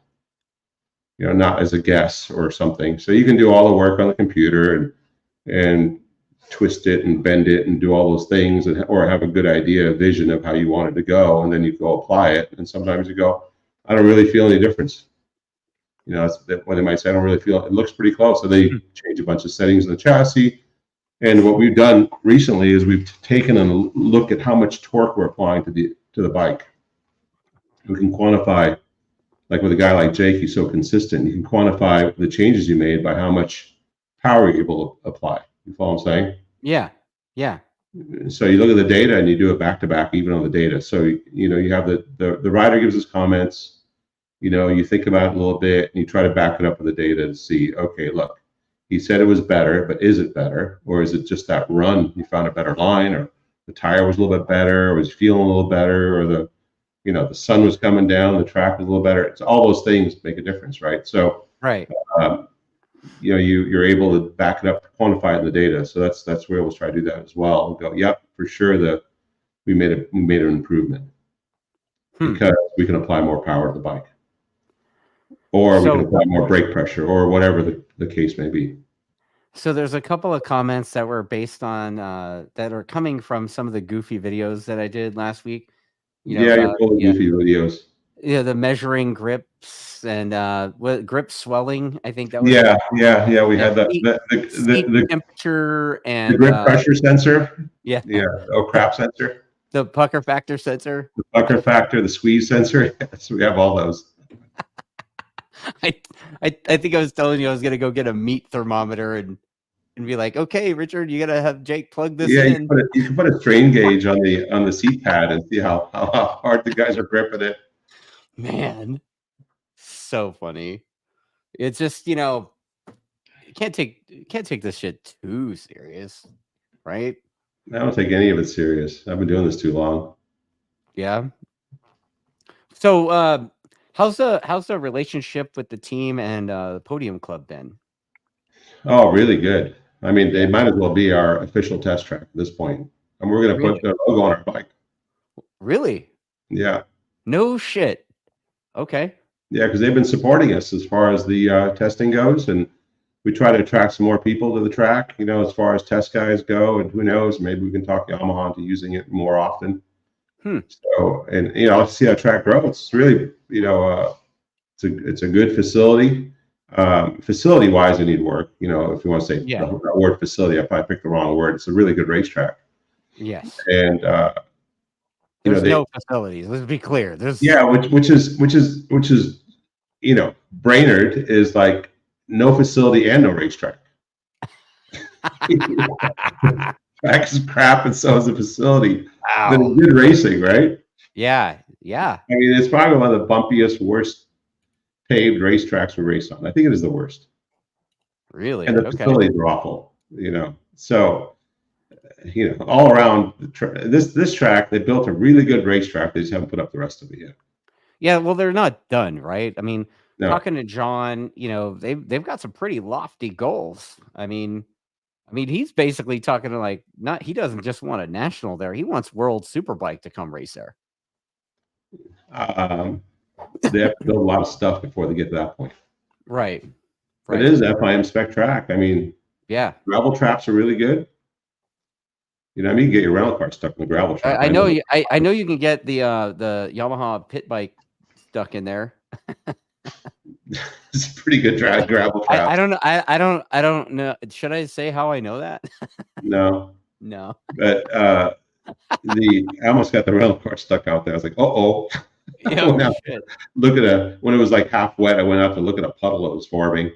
you know, not as a guess or something. So you can do all the work on the computer and twist it and bend it and do all those things, or have a good idea, a vision of how you want it to go, and then you go apply it. And sometimes you go, I don't really feel any difference. You know, that's what they might say. I don't really feel it. It looks pretty close. So they change a bunch of settings in the chassis. And what we've done recently is we've taken a look at how much torque we're applying to the bike. We can quantify, like with a guy like Jake, he's so consistent. You can quantify the changes you made by how much power you're able to apply. You follow what I'm saying? Yeah. Yeah. So you look at the data and you do it back to back, even on the data. So, you know, you have the rider gives us comments. You know, you think about it a little bit and you try to back it up with the data to see, okay, look, he said it was better, but is it better? Or is it just that run, you found a better line, or the tire was a little bit better, or was feeling a little better, or the sun was coming down, the track was a little better. It's all those things make a difference, right? So, right. You know, you're able to back it up, quantify it in the data. So that's where we'll try to do that as well. We'll go, yep, for sure we made an improvement. because we can apply more power to the bike, or we can apply more brake pressure, or whatever the case may be. So there's a couple of comments that were based on that are coming from some of the goofy videos that I did last week. You're full of goofy videos. Yeah, the measuring grips and what grip swelling. I think that was. Yeah. We had the temperature and the grip pressure sensor. Yeah. Oh crap sensor. The pucker factor sensor. The pucker factor, the squeeze sensor. So we have all those. I think I was telling you I was gonna go get a meat thermometer and be like, okay, Richard, you gotta have Jake plug this in. You can put a strain gauge on the seat pad and see how hard the guys are gripping it. Man, so funny. It's just, you can't take this shit too serious, right? I don't take any of it serious. I've been doing this too long. Yeah. So how's the relationship with the team and the Podium Club been? Oh, really good. I mean, they might as well be our official test track at this point. And we're going to put their logo on our bike. Really? Yeah. No shit. Okay. Yeah, because they've been supporting us as far as the testing goes. And we try to attract some more people to the track, as far as test guys go. And who knows, maybe we can talk Yamaha into using it more often. So, and, let's see how track grows. It's really, it's a good facility. Facility wise, it need work. If you want to say the word facility, I probably picked the wrong word. It's a really good racetrack. Yes. And there's no facilities. Let's be clear. There's which is Brainerd is like no facility and no racetrack. Track is crap, and so is the facility. Wow. Then it's good racing, right? Yeah. I mean, it's probably one of the bumpiest, worst paved racetracks we race on. I think it is the worst. Really? And the facilities are awful. So all around this track, they built a really good racetrack. They just haven't put up the rest of it yet. Yeah, well, they're not done, right? I mean, talking to John, they've got some pretty lofty goals. I mean, he's basically talking to he doesn't just want a national there. He wants World Superbike to come race there. They have to build a lot of stuff before they get to that point. Right. It is FIM spec track. I mean, gravel traps are really good. You can get your rental car stuck in the gravel trap. I know you can get the Yamaha pit bike stuck in there. It's a pretty good gravel trap. I don't know. I don't know. Should I say how I know that? No. But I almost got the rental car stuck out there. I was like, Yeah, when it was like half wet, I went out to look at a puddle that was forming,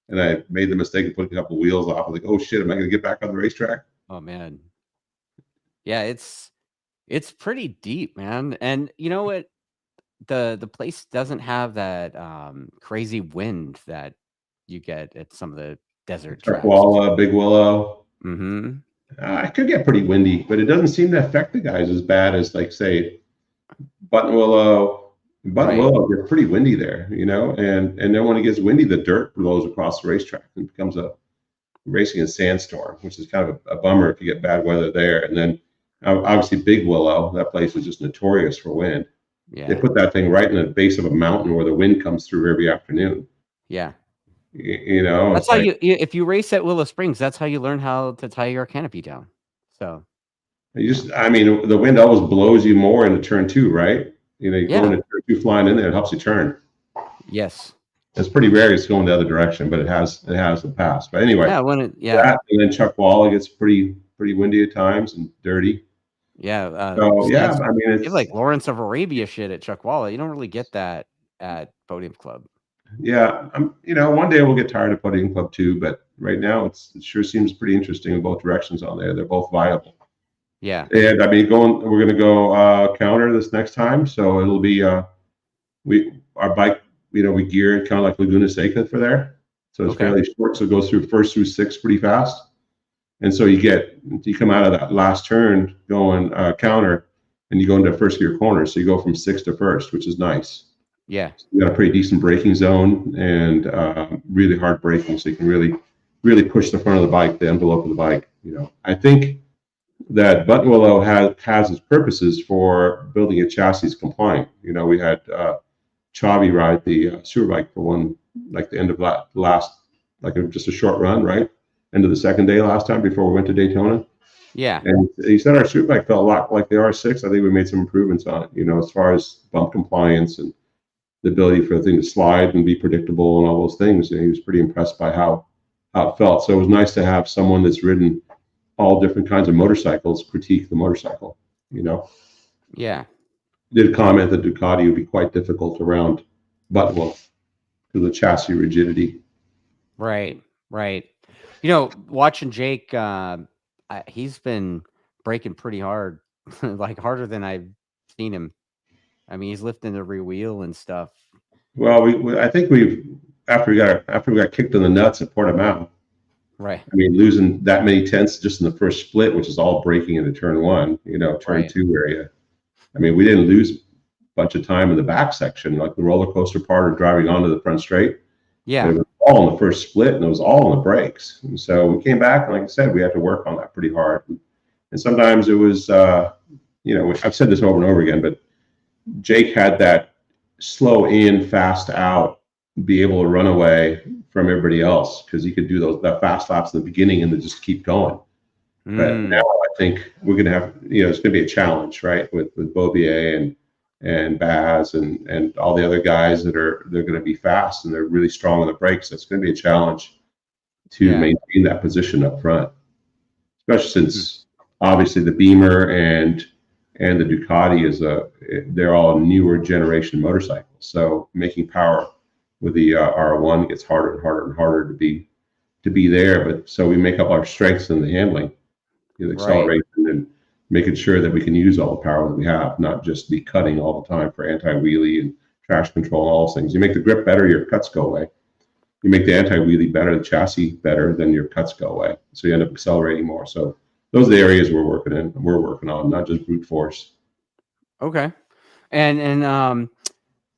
and I made the mistake of putting a couple wheels off. I was like, oh shit, am I going to get back on the racetrack? Oh man. Yeah, it's pretty deep, man. And you know what? The place doesn't have that crazy wind that you get at some of the desert tracks. Big Willow. Mm-hmm. It could get pretty windy, but it doesn't seem to affect the guys as bad as, like, say, Buttonwillow. Buttonwillow gets pretty windy there, and then when it gets windy, the dirt blows across the racetrack and becomes a racing in sandstorm, which is kind of a bummer if you get bad weather there. And then obviously Big Willow, that place is just notorious for wind. Yeah. They put that thing right in the base of a mountain where the wind comes through every afternoon. Yeah. That's how if you race at Willow Springs, that's how you learn how to tie your canopy down. So the wind always blows you more into turn 2, right? You go into turn 2 flying in there, it helps you turn. Yes. It's pretty rare it's going the other direction, but it has in the past. But anyway, and then Chuckwalla gets pretty windy at times and dirty. Yeah. It's like Lawrence of Arabia shit at Chuckwalla. You don't really get that at Podium Club. Yeah, one day we'll get tired of Podium Club too, but right now it sure seems pretty interesting in both directions on there. They're both viable. Yeah. And we're going to go counter this next time, so it'll be our bike. We gear it kind of like Laguna Seca for there, so it's fairly short. So it goes through 1st through 6th pretty fast, and so you come out of that last turn going counter, and you go into first gear corner. So you go from 6th to 1st, which is nice. Yeah, you got a pretty decent braking zone and really hard braking, so you can really push the front of the bike, the envelope of the bike. I think that Buttonwillow has its purposes for building a chassis compliant. You know, we had Chavi ride the Superbike for one, like the end of last, like just a short run, right? End of the second day last time before we went to Daytona. Yeah. And he said our Superbike felt a lot like the R6. I think we made some improvements on it, you know, as far as bump compliance and the ability for the thing to slide and be predictable and all those things. And he was pretty impressed by how it felt. So it was nice to have someone that's ridden all different kinds of motorcycles critique the motorcycle, you know. Yeah. Did comment that Ducati would be quite difficult around Buttonwillow because of chassis rigidity. Right, right. You know, watching Jake, he's been braking pretty hard, like harder than I've seen him. I mean, he's lifting the rear wheel and stuff. Well, I think after we got kicked in the nuts at Portimao. Right. I mean, losing that many tenths just in the first split, which is all braking into turn one, you know, turn two area. I mean, we didn't lose a bunch of time in the back section, like the roller coaster part of driving onto the front straight. Yeah. It was all in the first split, and it was all on the brakes. And so we came back, and like I said, we had to work on that pretty hard. And sometimes it was, you know, I've said this over and over again, but Jake had that slow in, fast out, be able to run away from everybody else because he could do that fast laps in the beginning and then just keep going. But now I think we're going to have, you know, it's going to be a challenge, right, with Bobier and Baz and all the other guys they're going to be fast and they're really strong on the brakes. So it's going to be a challenge to maintain that position up front, especially since obviously the Beamer and the Ducati they're all newer generation motorcycles. So making power with the R1 gets harder and harder and harder to be there. But so we make up our strengths in the handling, the acceleration, and making sure that we can use all the power that we have, not just be cutting all the time for anti-wheelie and traction control and all those things. You make the grip better, your cuts go away. You make the anti-wheelie better, the chassis better, then your cuts go away. So you end up accelerating more. So those are the areas we're working on, not just brute force. Okay. And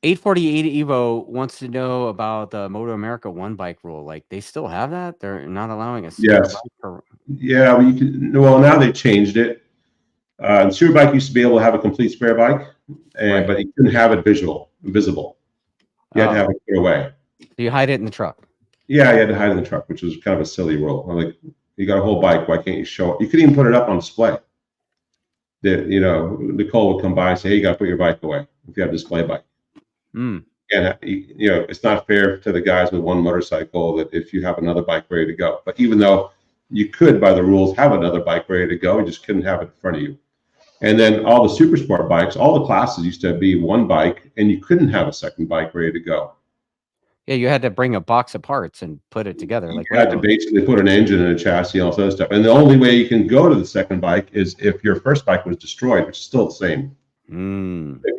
848 Evo wants to know about the Moto America one bike rule. Like, they still have that? They're not allowing a spare bike per... Yeah, well, now they changed it. Superbike used to be able to have a complete spare bike, but you couldn't have it visible. You had to have it put away. So you hide it in the truck? Yeah, you had to hide it in the truck, which was kind of a silly rule. Like, you got a whole bike, why can't you show it? You could even put it up on display. You know, Nicole would come by and say, hey, you got to put your bike away if you have a display bike. And, you know, it's not fair to the guys with one motorcycle that if you have another bike ready to go. But even though you could, by the rules, have another bike ready to go, you just couldn't have it in front of you. And then all the super sport bikes, all the classes used to be one bike, and you couldn't have a second bike ready to go. Yeah, you had to bring a box of parts and put it together. Like, you had to basically put an engine and a chassis and all that stuff. And the only way you can go to the second bike is if your first bike was destroyed, which is still the same. If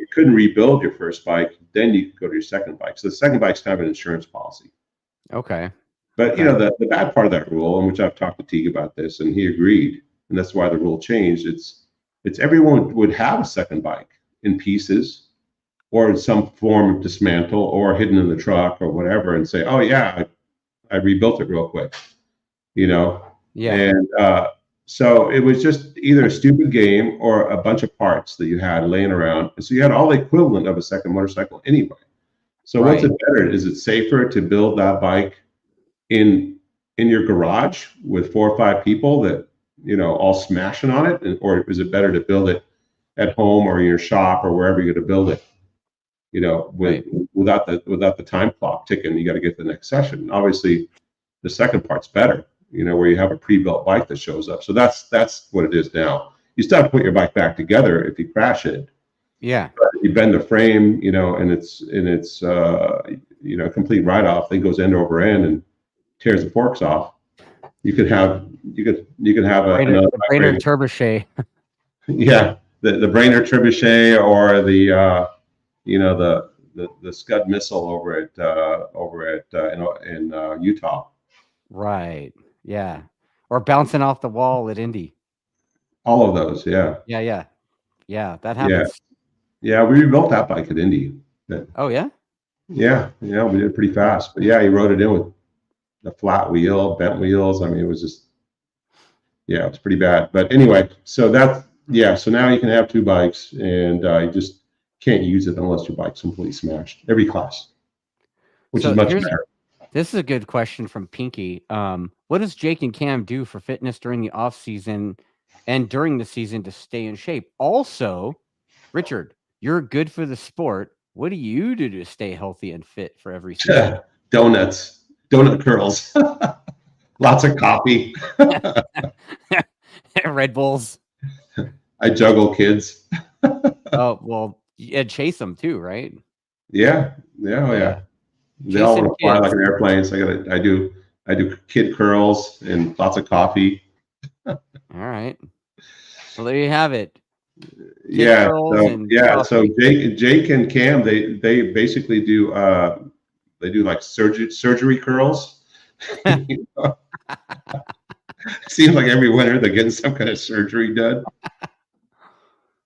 you couldn't rebuild your first bike, then you could go to your second bike. So the second bike's kind of an insurance policy. Okay. But, you know, the bad part of that rule, and which I've talked to Teague about this, and he agreed, and that's why the rule changed, it's everyone would have a second bike in pieces or in some form of dismantle or hidden in the truck or whatever and say, oh, yeah, I rebuilt it real quick, you know? Yeah. And so it was just either a stupid game or a bunch of parts that you had laying around. And so you had all the equivalent of a second motorcycle anyway. So what's it better? Is it safer to build that bike in your garage with 4 or 5 people that, you know, all smashing on it? Or is it better to build it at home or in your shop or wherever you're going to build it, you know, without the time clock ticking? You got to get to the next session. Obviously, the second part's better, you know, where you have a pre-built bike that shows up. So that's what it is now. You still have to put your bike back together if you crash it. Yeah. But if you bend the frame, you know, and it's you know, complete write-off, thing goes end over end and tears the forks off. You could have another Brainerd trebuchet. Yeah, the Brainerd trebuchet or the you know, the Scud missile over at in Utah. Right. Yeah. Or bouncing off the wall at Indy. All of those. Yeah. Yeah. That happens. Yeah, we rebuilt that bike at Indy. Oh yeah. Yeah, we did it pretty fast. But yeah, he rode it in with the flat wheel, bent wheels. I mean, it was just Yeah, it's pretty bad. But anyway, so so now you can have 2 bikes, and you just can't use it unless your bike's completely smashed. Every class, which is much better. This is a good question from Pinky. What does Jake and Cam do for fitness during the off season and during the season to stay in shape? Also, Richard, you're good for the sport. What do you do to stay healthy and fit for every season? Donuts, donut curls, lots of coffee, Red Bulls. I juggle kids. Oh, well, yeah, chase them too, right? Yeah. They all want to fly like an airplane. So I do kid curls and lots of coffee. All right. Well, there you have it. Yeah. So Jake and Cam, they basically do like surgery curls. Seems like every winter they're getting some kind of surgery done.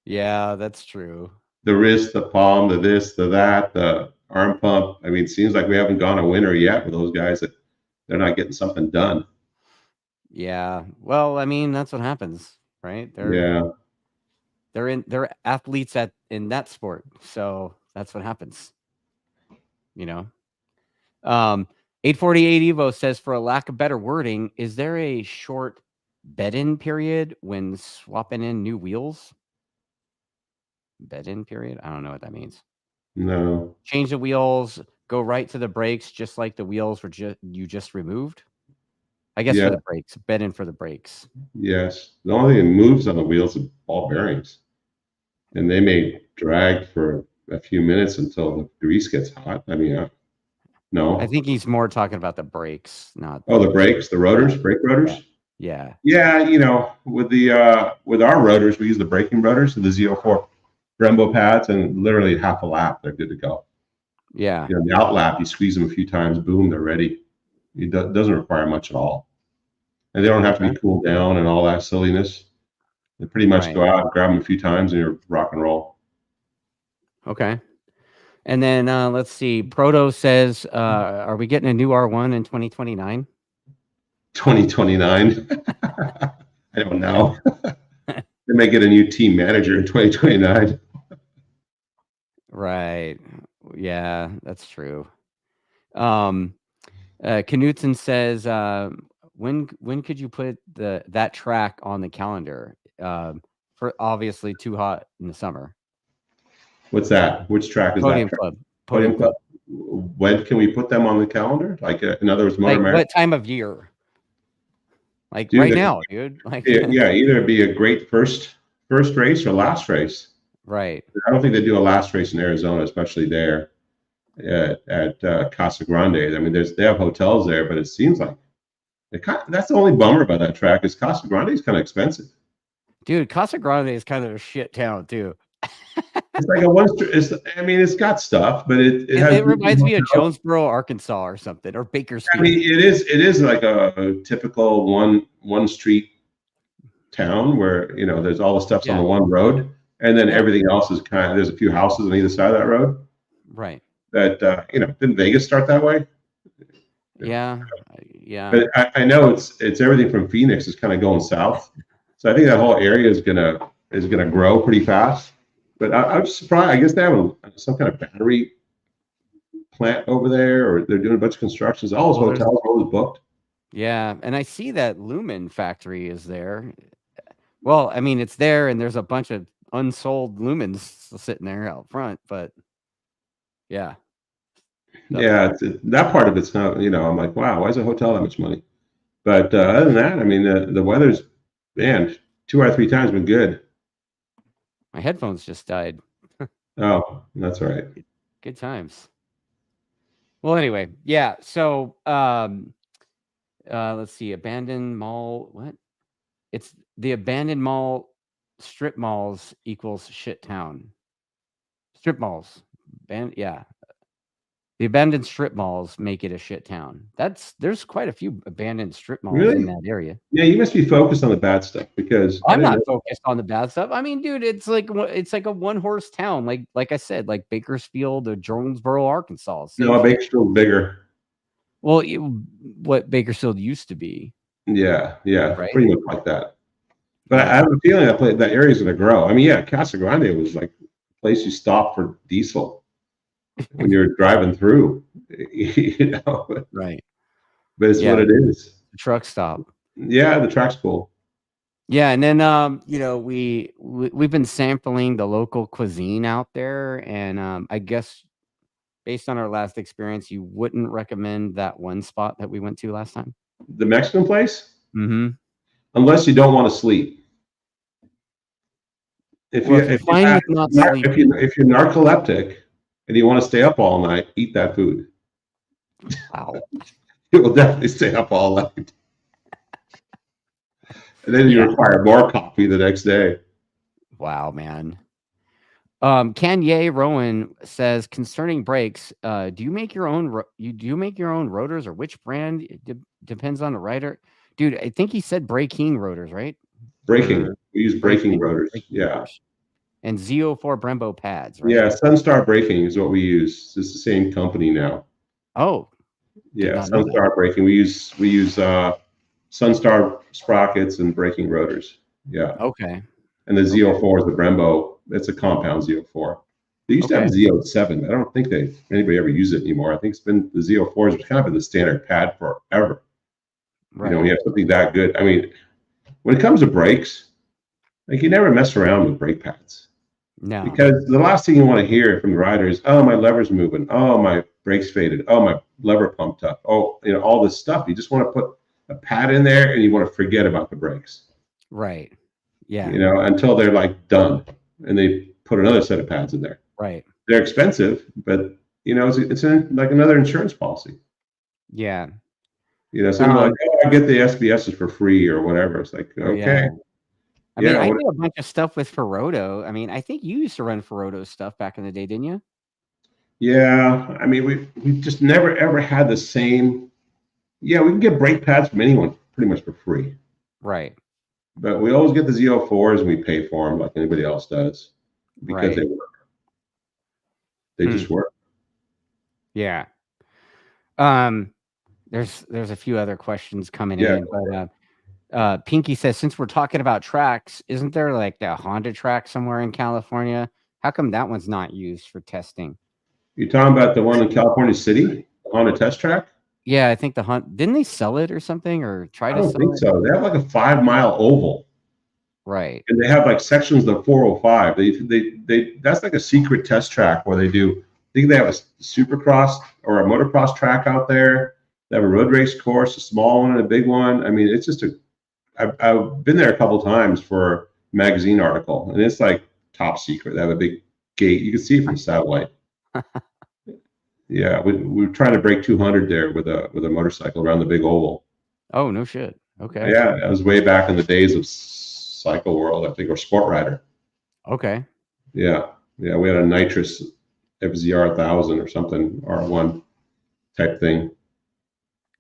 Yeah, that's true. The wrist, the palm, the this, the that, the arm pump. I mean, it seems like we haven't gone a winter yet with those guys that they're not getting something done. Yeah. Well, I mean, that's what happens, right? They're athletes in that sport. So that's what happens. 848 Evo says, for a lack of better wording, is there a short bed-in period when swapping in new wheels? Bed-in period? I don't know what that means. No. Change the wheels, go right to the brakes, just like the wheels were you just removed. I guess for the brakes, bed-in for the brakes. Yes. The only thing that moves on the wheels is ball bearings, and they may drag for a few minutes until the grease gets hot. I mean, no. I think he's more talking about the brakes, not. Oh, the brakes, the rotors, brake rotors. Yeah. Yeah, with our rotors, we use the braking rotors, so the Z04 Brembo pads, and literally half a lap, they're good to go. Yeah. The out lap, you squeeze them a few times, boom, they're ready. It doesn't require much at all, and they don't have to be cooled down and all that silliness. They pretty much go out, grab them a few times, and you're rock and roll. Okay. And then let's see. Proto says, are we getting a new R1 in 2029? 2029? I don't know. They may get a new team manager in 2029. Right. Yeah, that's true. Knutson says, when could you put that track on the calendar? For obviously too hot in the summer. What's that? Which track is Podium that? Club. Podium Club. When can we put them on the calendar? Like, in other words, what time of year? Like, dude, right now, dude. Like, either be a great first race or last race. Right. I don't think they do a last race in Arizona, especially there at Casa Grande. I mean, they have hotels there, but it seems like that's the only bummer about that track is Casa Grande is kind of expensive. Dude, Casa Grande is kind of a shit town too. It's like it's got stuff, but it reminds me of Jonesboro, Arkansas, or something, or Bakersfield. I mean, it is like a typical one street town where there's all the stuff's on the one road, and then everything else is there's a few houses on either side of that road. Right. That didn't Vegas start that way? Yeah. But I know it's everything from Phoenix is kind of going south, so I think that whole area is gonna grow pretty fast. But I'm surprised. I guess they have some kind of battery plant over there, or they're doing a bunch of constructions. All those hotels are always booked. Yeah, and I see that Lumen factory is there. Well, I mean, it's there, and there's a bunch of unsold Lumens sitting there out front. But yeah, that part of it's not. I'm like, wow, why is a hotel that much money? But other than that, I mean, the weather's 2 out of 3 times been good. My headphones just died. Oh, that's all right. Good times. Well, anyway, yeah. So, let's see. Abandoned mall. What? It's the abandoned mall. Strip malls equals shit town. Strip malls. Yeah. The abandoned strip malls make it a shit town. There's quite a few abandoned strip malls in that area. Yeah, you must be focused on the bad stuff because I'm not focused on the bad stuff. I mean, dude, it's like a one-horse town, like I said, like Bakersfield or Jonesboro, Arkansas. No, Bakersfield's bigger. Well, what Bakersfield used to be. Yeah, right? pretty much like that. But Yeah. I have a feeling that area is going to grow. I mean, yeah, Casa Grande was like a place you stop for diesel when you're driving through, you know. Right. But it's Yeah. what it is. The truck stop. Yeah, the track's cool. Yeah, and then we've been sampling the local cuisine out there, and I guess based on our last experience, you wouldn't recommend that one spot that we went to last time? The Mexican place, Mm-hmm. unless you don't want to sleep. Well, if you're fine with not sleeping, if you're narcoleptic and you want to stay up all night, eat that food. wow. You will definitely stay up all night. And then you require more coffee the next day. Wow, man. Kanye Rowan says concerning brakes, do you make your own rotors, or which brand? It depends on the rider. Dude, I think he said braking rotors, right? Braking. We use braking rotors. Rotors. And Z04 Brembo pads, right? Yeah, Sunstar Braking is what we use. It's the same company now. Oh. Yeah, Sunstar Braking. We use Sunstar sprockets and braking rotors. Yeah. Okay. And the Z04 is the Brembo. It's a compound Z04. They used to have a Z07. I don't think anybody ever used it anymore. I think it's been the Z04s have kind of been the standard pad forever. Right. You know, we have something that good. I mean, when it comes to brakes, like, you never mess around with brake pads. No. Because the last thing you want to hear from the rider is, oh, my lever's moving. Oh, my brakes faded. Oh, my lever pumped up. Oh, you know, all this stuff. You just want to put a pad in there and you want to forget about the brakes. Right. Yeah. You know, until they're like done and they put another set of pads in there. Right. They're expensive, but you know, it's like another insurance policy. Yeah. You know, so you're like, oh, I get the SBSs for free or whatever. It's like, okay. Yeah. I mean, I did a bunch of stuff with Ferroto. I mean, I think you used to run Ferroto stuff back in the day, didn't you? Yeah. I mean, we just never ever had the same. Yeah, we can get brake pads from anyone pretty much for free. Right. But we always get the Z04s and we pay for them like anybody else does because they work. They just work. Yeah. There's a few other questions coming in, but Pinky says, since we're talking about tracks, isn't there like the Honda track somewhere in California? How come that one's not used for testing? You're talking about the one in California City, the Honda test track? Yeah, I think the Honda, didn't they sell it or something, or try to sell it? I don't think so. They have like a 5-mile oval. Right. And they have like sections of 405. They that's like a secret test track where they do, I think they have a supercross or a motocross track out there. They have a road race course, a small one and a big one. I mean, it's just I've been there a couple times for a magazine article, and it's like top secret. They have a big gate. You can see it from satellite. Yeah, we were trying to break 200 there with a motorcycle around the big oval. Oh, no shit. Okay. Yeah, that was way back in the days of Cycle World, I think, or Sport Rider. Okay. Yeah, we had a nitrous FZR 1000 or something, R1 type thing.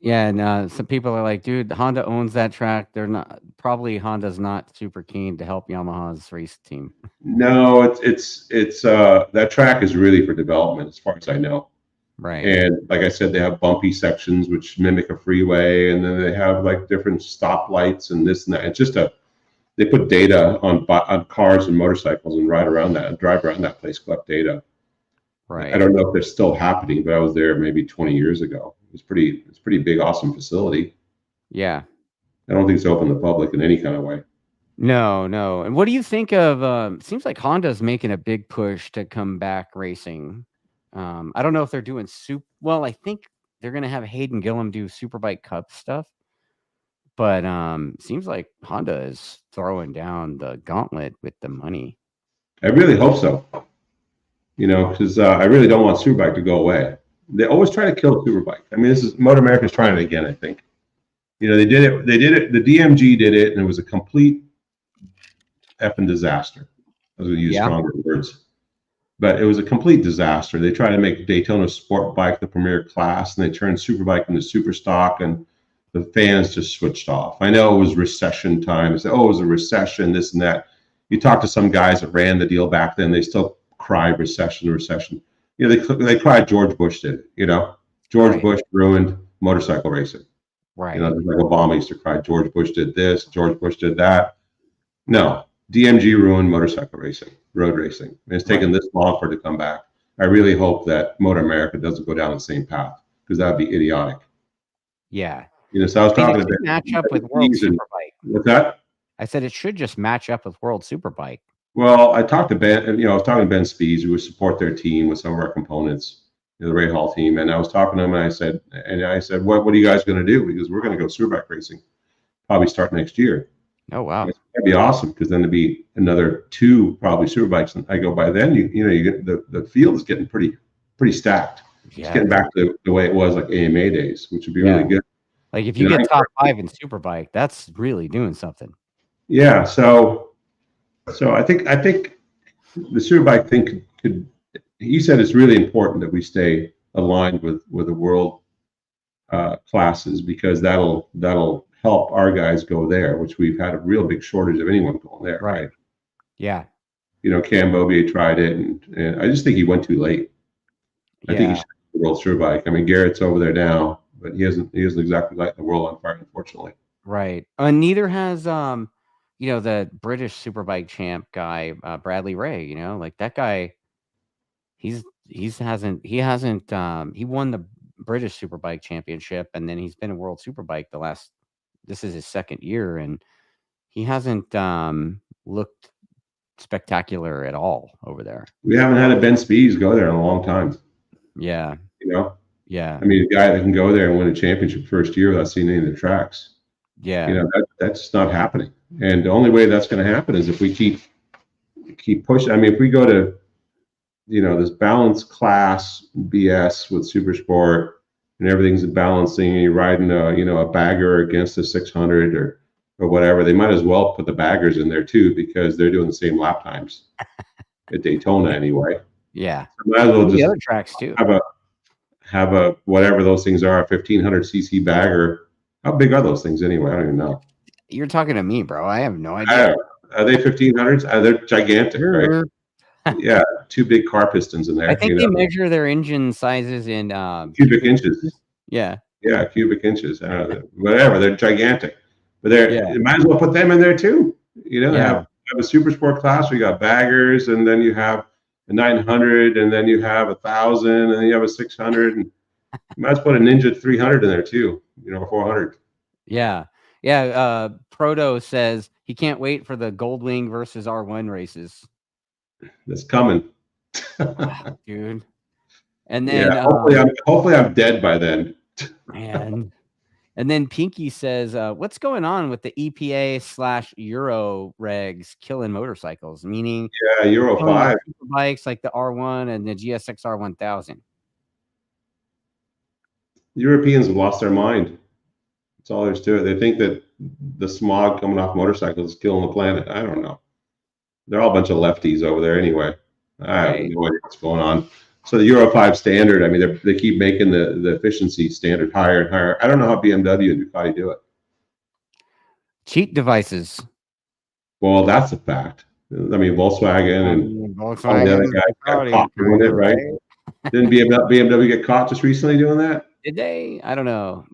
Yeah, and some people are like, dude, Honda owns that track. They're not, probably Honda's not super keen to help Yamaha's race team. No, it's that track is really for development, as far as I know. Right. And like I said, they have bumpy sections which mimic a freeway, and then they have like different stoplights and this and that. It's just they put data on cars and motorcycles and drive around that place, collect data. Right. I don't know if they're still happening, but I was there maybe 20 years ago. It's pretty big, awesome facility. Yeah. I don't think it's open to the public in any kind of way. No. And what do you think of, seems like Honda's making a big push to come back racing. I don't know if they're doing well, I think they're going to have Hayden Gillum do Superbike Cup stuff, but seems like Honda is throwing down the gauntlet with the money. I really hope so. You know, because I really don't want Superbike to go away. They always try to kill Superbike. I mean, Motor America's trying it again, I think. You know, they did it. The DMG did it, and it was a complete effing disaster. I was going to use stronger words. But it was a complete disaster. They tried to make Daytona Sport Bike the premier class, and they turned Superbike into super stock, and the fans just switched off. I know it was recession time. They said, oh, it was a recession, this and that. You talk to some guys that ran the deal back then, they still cried recession. You know, they cried George Bush did it, you know. George Bush ruined motorcycle racing. Right. You know, like Obama used to cry, George Bush did this, George Bush did that. No, DMG ruined motorcycle racing, road racing. And it's taken this long for it to come back. I really hope that Motor America doesn't go down the same path, because that would be idiotic. Yeah. You know, so I was talking about match up with World Superbike. What's that? I said it should just match up with World Superbike. Well, I talked to Ben, I was talking to Ben Spees, who would support their team with some of our components, the Ray Hall team. And I was talking to him, and I said, what are you guys going to do? He goes, we're going to go Superbike racing, probably start next year. Oh, wow. That'd be awesome, because then there'd be another 2 probably Superbikes. And I go, by then, you get the field is getting pretty stacked. Yeah. It's getting back to the way it was like AMA days, which would be really good. Like if you get top 5 in Superbike, that's really doing something. Yeah. So I think the Superbike thing could. He said it's really important that we stay aligned with the world classes, because that'll help our guys go there, which we've had a real big shortage of anyone going there. Right. Yeah. You know, Cam Bobier tried it, and I just think he went too late. I think he should have the World Superbike. I mean, Garrett's over there now, but he hasn't exactly lighted the world on fire, unfortunately. Right. Neither has the British Superbike champ guy, Bradley Ray. You know, like that guy, he won the British Superbike championship, and then he's been a World Superbike this is his 2nd year, and he hasn't looked spectacular at all over there. We haven't had a Ben Spees go there in a long time. Yeah. You know? Yeah. I mean, a guy that can go there and win a championship first year without seeing any of the tracks. Yeah. You know, that's not happening. And the only way that's going to happen is if we keep pushing. I mean, if we go to, this balanced class BS with Super Sport, and everything's balancing, and you're riding a bagger against a 600 or whatever, they might as well put the baggers in there too, because they're doing the same lap times at Daytona anyway. Yeah. So might as well just the other tracks too. Have a whatever those things are, a 1500 cc bagger. How big are those things anyway? I don't even know. You're talking to me, bro. I have no idea. Are they 1500s? They're gigantic, right? Yeah, 2 big car pistons in there. I think they measure their engine sizes in cubic inches. Yeah. Yeah, cubic inches. Whatever, they're gigantic. But you might as well put them in there too. Have a Super Sport class where you got baggers, and then you have a 900, and then you have 1,000, and then you have a 600, and you might as well put a Ninja 300 in there too. 400. Yeah. Yeah. Proto says he can't wait for the Goldwing versus R1 races. That's coming. Dude. And then hopefully I'm dead by then. Man. And then Pinky says, what's going on with the EPA/Euro regs killing motorcycles? Meaning Euro 5 bikes like the R1 and the GSX R1000. Europeans have lost their mind. That's all there's to it. They think that the smog coming off motorcycles is killing the planet. I don't know. They're all a bunch of lefties over there anyway. I have no idea what's going on. So the Euro 5 standard, I mean, they keep making the efficiency standard higher and higher. I don't know how BMW and Ducati do it. Cheat devices. Well, that's a fact. I mean, Volkswagen and all the other guys got caught doing it, right? Didn't BMW get caught just recently doing that? Did they? I don't know.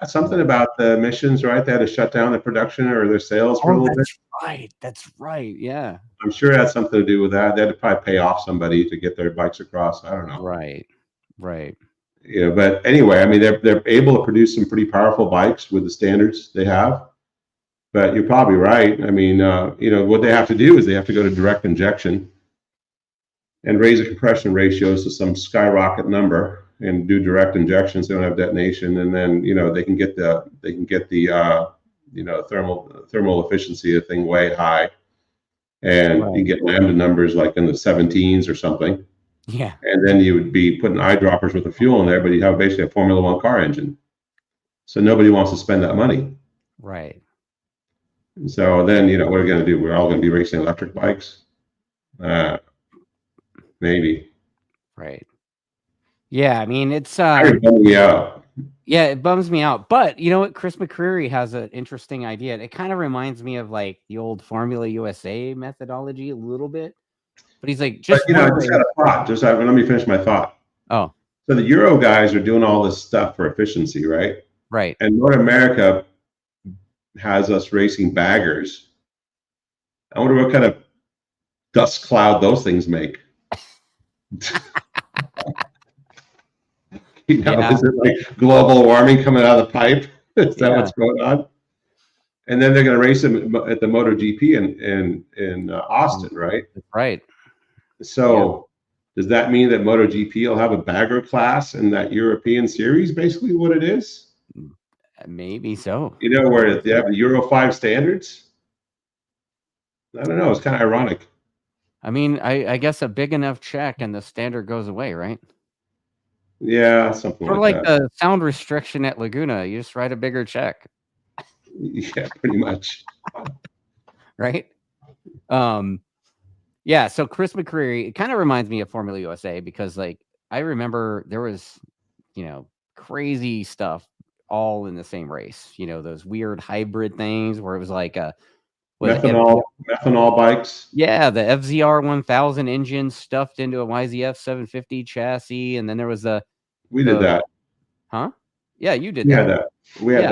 Something about the emissions, right? They had to shut down the production or their sales for a little bit. That's right. Yeah. I'm sure it had something to do with that. They had to probably pay off somebody to get their bikes across. I don't know. Right. But anyway, I mean, they're able to produce some pretty powerful bikes with the standards they have. But you're probably right. I mean, what they have to do is they have to go to direct injection and raise the compression ratios to some skyrocket number and do direct injections. They don't have detonation, and then they can get the thermal efficiency of the thing way high, and you get lambda numbers like in the 17s or something. Yeah. And then you would be putting eyedroppers with the fuel in there, but you have basically a Formula One car engine. So nobody wants to spend that money. Right. So then what are we going to do? We're all going to be racing electric bikes. Maybe. Right. Yeah, I mean, it's it bums me out. Yeah, it bums me out. But you know what? Chris McCreary has an interesting idea. It kind of reminds me of like the old Formula USA methodology a little bit. But he's like, I just had a thought. Let me finish my thought. Oh. So the Euro guys are doing all this stuff for efficiency, right? Right. And North America has us racing baggers. I wonder what kind of dust cloud those things make. Is it like global warming coming out of the pipe? Is that what's going on? And then they're going to race them at the MotoGP in Austin, right? Right. So does that mean that MotoGP will have a bagger class in that European series? Basically, what it is? Maybe so. Where they have the Euro 5 standards. I don't know. It's kind of ironic. I mean, I guess a big enough check and the standard goes away, right? Yeah, something like that. The sound restriction at Laguna, you just write a bigger check. Yeah, pretty much. Right? Yeah, so Chris McCreary, it kind of reminds me of Formula USA because, like, I remember there was, crazy stuff all in the same race. Those weird hybrid things where it was like a methanol bikes. Yeah, the FZR 1000 engine stuffed into a YZF 750 chassis, and then there was we did that. Huh? Yeah, you did that. We had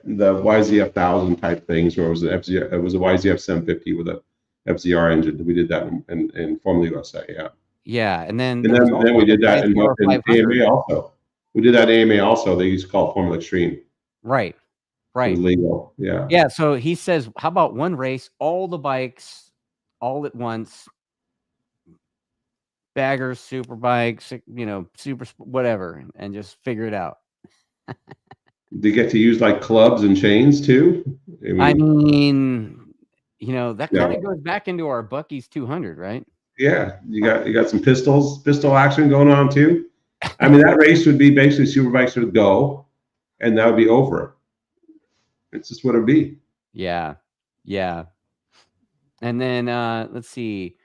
the YZF 1000 type things where it was an FZR. It was a YZF 750 with a FZR engine. We did that in Formula USA. Yeah. Yeah, and then we did that in AMA also. We did that in AMA also. They used to call it Formula Extreme. Right. Right. It was legal. Yeah. Yeah. So he says, how about one race, all the bikes, all at once, baggers, super bikes, super whatever, and just figure it out. They get to use like clubs and chains too. I mean, that kind of goes back into our Bucky's 200, right? Yeah, you got some pistol action going on too. I mean, that race would be basically Superbikes would go, and that would be over. It's just what it'd be. Yeah. And then let's see,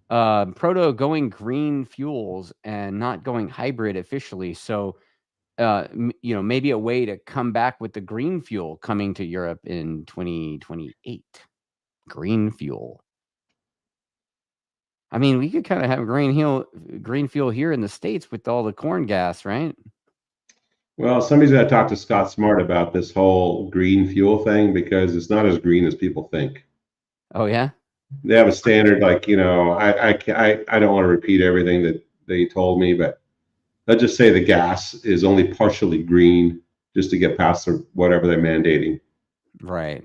Proto going green fuels and not going hybrid officially. So, maybe a way to come back with the green fuel coming to Europe in 2028. Green fuel. I mean, we could kind of have green fuel here in the States with all the corn gas, right? Well, somebody's got to talk to Scott Smart about this whole green fuel thing because it's not as green as people think. Oh yeah, they have a standard. Like I don't want to repeat everything that they told me, but let's just say the gas is only partially green just to get past whatever they're mandating. Right.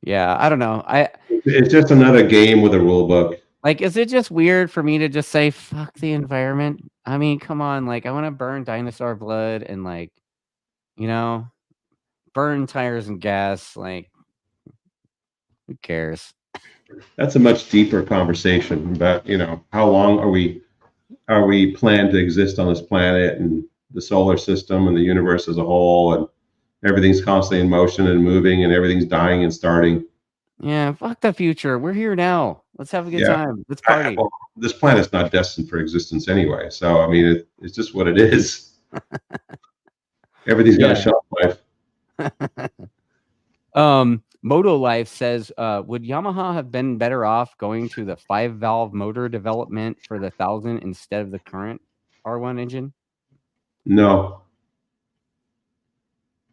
Yeah, I don't know. It's just another game with a rule book. Like, is it just weird for me to just say fuck the environment? I mean, come on. Like, I want to burn dinosaur blood and burn tires and gas. Like, who cares? That's a much deeper conversation about how long are we planned to exist on this planet and the solar system and the universe as a whole, and everything's constantly in motion and moving and everything's dying and starting. Yeah, fuck the future. We're here now. Let's have a good time. Let's party. This planet's not destined for existence anyway. So, I mean, it's just what it is. Everything's got a shelf life. Moto Life says, would Yamaha have been better off going to the 5-valve motor development for the 1000 instead of the current R1 engine? No.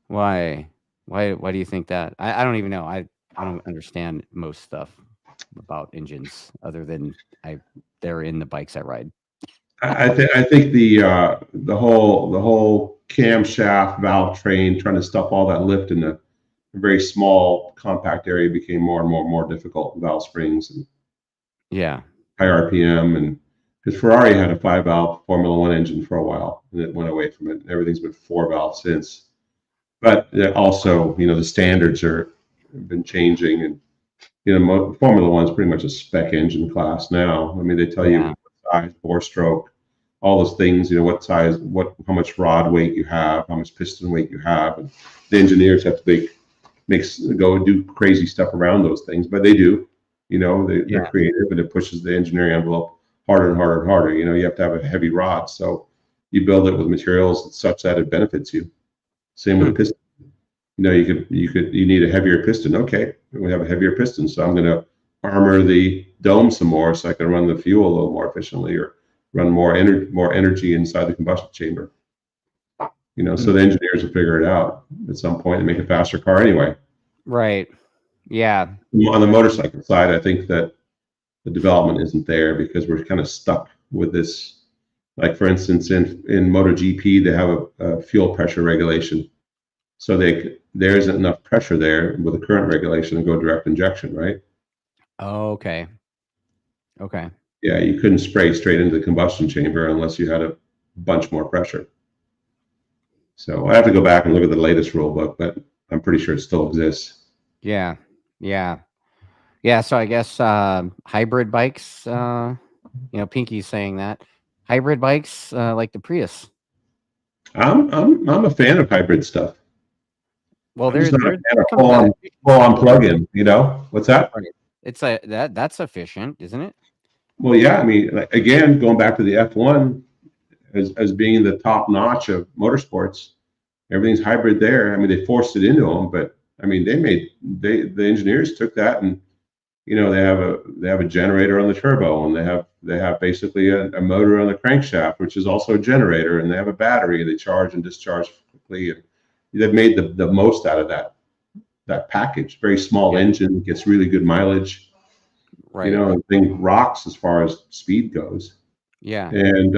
Why do you think that? I don't even know. I don't understand most stuff about engines other than they're in the bikes I ride. I think the whole camshaft valve train trying to stuff all that lift in a very small compact area became more and more difficult. Valve springs and high RPM, and because Ferrari had a 5-valve Formula 1 engine for a while and it went away from it. Everything's been 4-valve since. But also, the standards have been changing, and Formula 1 is pretty much a spec engine class now. I mean, they tell you what size, bore stroke, all those things. What size, how much rod weight you have, how much piston weight you have, and the engineers have to go do crazy stuff around those things. But they do. They're creative, and it pushes the engineering envelope harder and harder and harder. You have to have a heavy rod, so you build it with materials such that it benefits you. Same with a piston. You need a heavier piston. Okay, we have a heavier piston, so I'm going to armor the dome some more so I can run the fuel a little more efficiently or run more energy inside the combustion chamber. You know, so the engineers will figure it out at some point and make a faster car anyway. Right. Yeah. On the motorcycle side, I think that the development isn't there because we're kind of stuck with this. Like for instance, in MotoGP, they have a fuel pressure regulation, so there isn't enough pressure there with the current regulation to go direct injection, right? Oh, okay. Okay. Yeah, you couldn't spray straight into the combustion chamber unless you had a bunch more pressure. So I have to go back and look at the latest rule book, but I'm pretty sure it still exists. Yeah. Yeah. Yeah. So I guess hybrid bikes, you know, Pinky's saying that hybrid bikes like the Prius. I'm a fan of hybrid stuff. Well, there's full on plug-in. You know what's that? It's that's efficient, isn't it? Well, yeah. I mean, like, again, going back to the F1 as being the top notch of motorsports, everything's hybrid there. I mean, they forced it into them, but I mean, the engineers took that and, you know, they have a generator on the turbo, and they have basically a motor on the crankshaft, which is also a generator, and they have a battery. They charge and discharge quickly, and they've made the most out of that package. Very small engine, gets really good mileage. Right. You know, the thing rocks as far as speed goes. Yeah. And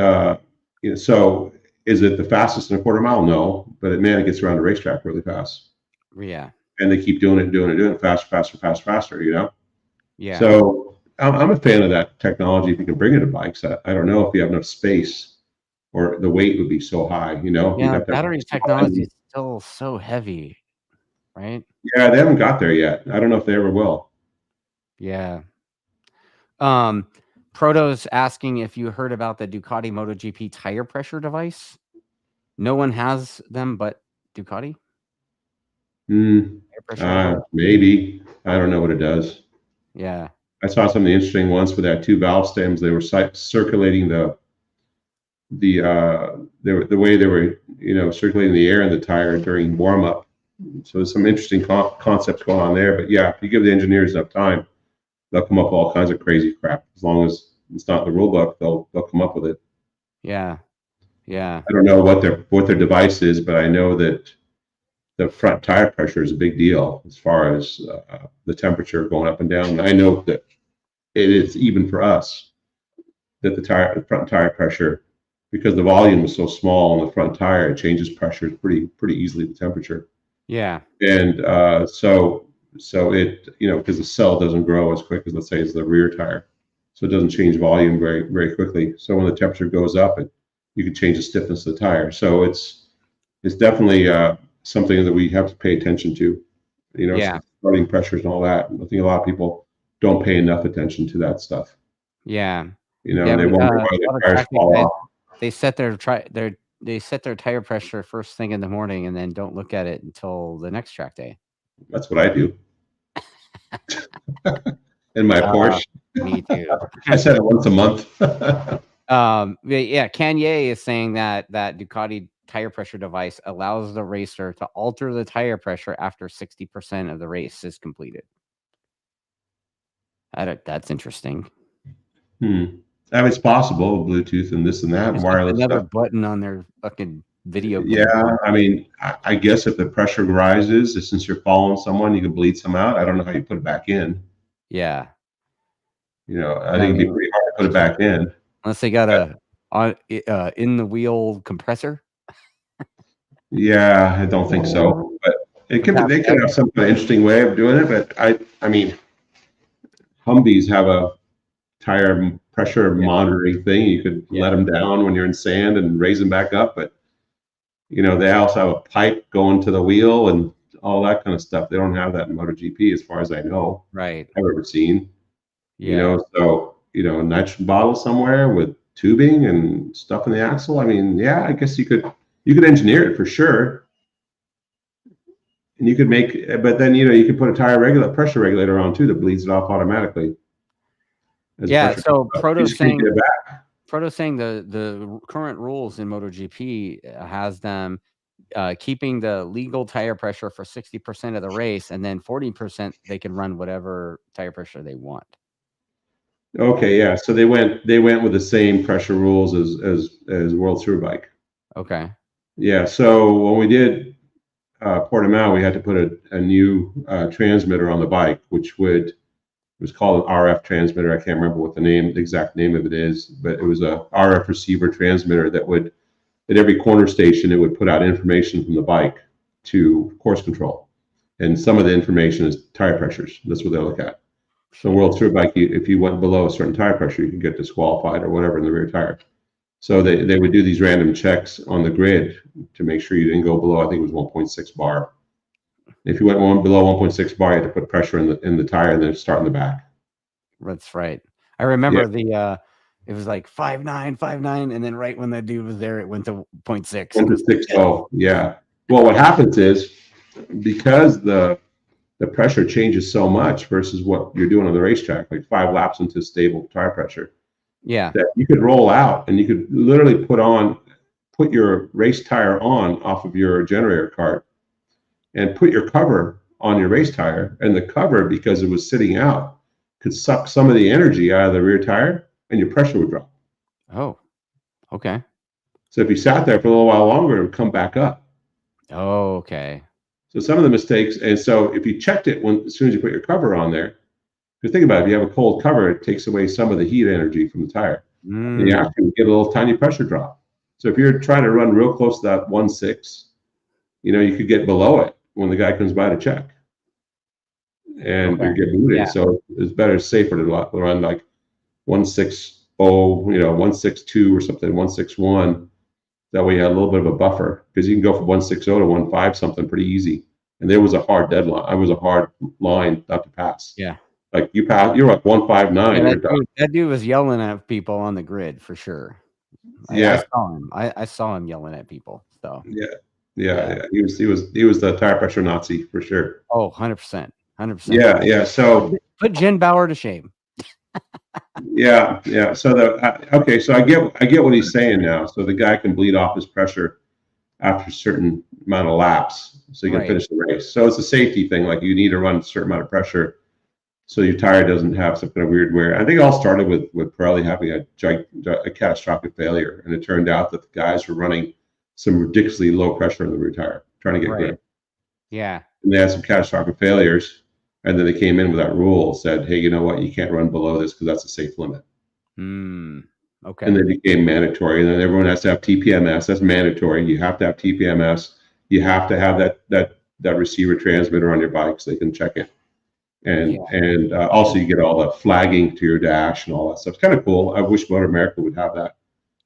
you know, so is it the fastest in a quarter mile? No, but it gets around the racetrack really fast. Yeah. And they keep doing it faster, you know? Yeah. So I'm a fan of that technology if you can bring it to bikes. I don't know if you have enough space or the weight would be so high, you know? Yeah, battery technology is still so heavy, right? Yeah, they haven't got there yet. I don't know if they ever will. Yeah. Proto's asking if you heard about the Ducati MotoGP tire pressure device. No one has them but Ducati. Maybe. I don't know what it does. Yeah. I saw something interesting once with that 2 valve stems. They were circulating the way they were, you know, circulating the air in the tire during warm up. So there's some interesting concepts going on there. But yeah, if you give the engineers enough time, they'll come up with all kinds of crazy crap. As long as it's not in the rule book, they'll come up with it. Yeah. Yeah. I don't know what their device is, but I know that the front tire pressure is a big deal as far as the temperature going up and down. And I know that it is even for us that the front tire pressure, because the volume is so small on the front tire, it changes pressure pretty easily, the temperature. Yeah. And so it, you know, because the cell doesn't grow as quick as, let's say, as the rear tire, so it doesn't change volume very quickly. So when the temperature goes up, you can change the stiffness of the tire. So it's definitely something that we have to pay attention to, you know, starting pressures and all that. I think a lot of people don't pay enough attention to that stuff. Yeah. You know, they wonder why the tires fall off. They set their tire pressure first thing in the morning and then don't look at it until the next track day. That's what I do. In my Porsche. Me too. I set it once a month. Yeah, Gagne is saying that Ducati tire pressure device allows the racer to alter the tire pressure after 60% of the race is completed. That's interesting. I mean, it's possible, Bluetooth and this and that, and wireless another stuff. Button on their fucking video. Yeah, I mean, I guess if the pressure rises, since you're following someone, you can bleed some out. I don't know how you put it back in. Yeah. You know, I think it'd be pretty hard to put it back in. Unless they got a in the wheel compressor. Yeah, I don't think so. But they could have some kind of interesting way of doing it. But I mean, Humvees have a tire pressure monitoring thing. You could let them down when you're in sand and raise them back up. But you know, they also have a pipe going to the wheel and all that kind of stuff. They don't have that in MotoGP, as far as I know. Right. I've ever seen. Yeah. You know, so you know, a nitrogen bottle somewhere with tubing and stuff in the axle. I mean, yeah, I guess you could engineer it for sure. And you could but then, you know, you could put a pressure regulator on too that bleeds it off automatically. Yeah, so Proto's saying the current rules in MotoGP has them keeping the legal tire pressure for 60% of the race, and then 40% they can run whatever tire pressure they want. Okay, yeah. So they went with the same pressure rules as World Superbike. Okay. Yeah. So when we did Portimao, we had to put a new transmitter on the bike, which was called an RF transmitter. I can't remember what the exact name of it is, but it was a RF receiver transmitter that would, at every corner station, it would put out information from the bike to course control. And some of the information is tire pressures. That's what they look at. So World Superbike, if you went below a certain tire pressure, you could get disqualified or whatever in the rear tire. So they would do these random checks on the grid to make sure you didn't go below, I think it was 1.6 bar. If you went below 1.6 bar, you had to put pressure in the tire and then start in the back. That's right. I remember it was like 5.9, 5.9, and then right when that dude was there, it went to 0.6. 1.6. Oh, yeah. Well, what happens is, because the pressure changes so much versus what you're doing on the racetrack, like 5 laps into stable tire pressure. Yeah. That you could roll out and you could literally put your race tire on off of your generator cart and put your cover on your race tire. And the cover, because it was sitting out, could suck some of the energy out of the rear tire and your pressure would drop. Oh, okay. So if you sat there for a little while longer, it would come back up. Oh, okay. So some of the mistakes, and so if you checked it as soon as you put your cover on there, because think about it, if you have a cold cover, it takes away some of the heat energy from the tire. And you actually get a little tiny pressure drop. So if you're trying to run real close to that 1.6, you could get below it when the guy comes by to check. And you get booted. Yeah. So it's safer to run like 1.60, 1.62 or something, 1.61. That way you had a little bit of a buffer, because you can go from 1.60 to 1.5 something pretty easy. And there was a hard deadline. It was a hard line not to pass. Yeah. Like you're like 1.59. Yeah, that dude was yelling at people on the grid for sure. Yeah. I saw him. I saw him yelling at people. So yeah. He was the tire pressure Nazi for sure. Oh, 100%. 100%. Yeah. So put Jen Bauer to shame. Yeah. So so I get what he's saying now. So the guy can bleed off his pressure after a certain amount of laps, so you can finish the race. So it's a safety thing. Like you need to run a certain amount of pressure so your tire doesn't have some kind of weird wear. I think it all started with Pirelli having a catastrophic failure, and it turned out that the guys were running some ridiculously low pressure in the rear tire, trying to get grip. Yeah. And they had some catastrophic failures. And then they came in with that rule, said, hey, you know what? You can't run below this because that's a safe limit. Okay. And they became mandatory. And then everyone has to have TPMS. That's mandatory. You have to have TPMS. You have to have that receiver transmitter on your bike so they can check it. And also you get all the flagging to your dash and all that stuff. It's kind of cool. I wish Motor America would have that.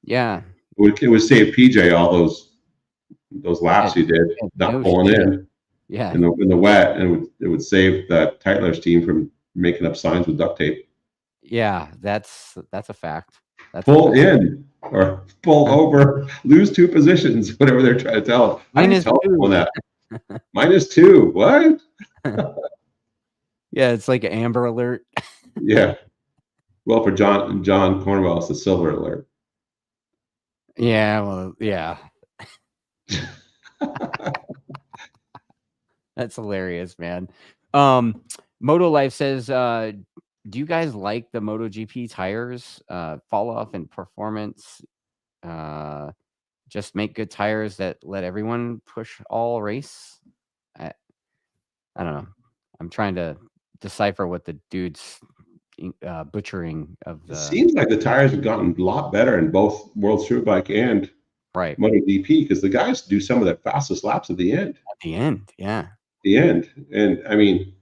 Yeah. It would save PJ all those laps he did, not pulling in. Yeah. In the wet, and it would save that Titler's team from making up signs with duct tape. Yeah, that's a fact. Pull in or pull over, lose 2 positions, whatever they're trying to tell. -2. -2. What? Yeah, it's like an Amber Alert. Yeah. Well, for John Cornwell, it's a Silver Alert. Yeah. Well, yeah. That's hilarious, man. Moto Life says, do you guys like the MotoGP tires? Fall off in performance. Just make good tires that let everyone push all race. I don't know. I'm trying to decipher what the dude's butchering of the. It seems like the tires have gotten a lot better in both World Superbike and MotoGP, because the guys do some of the fastest laps at the end. At the end, yeah. The end. And I mean,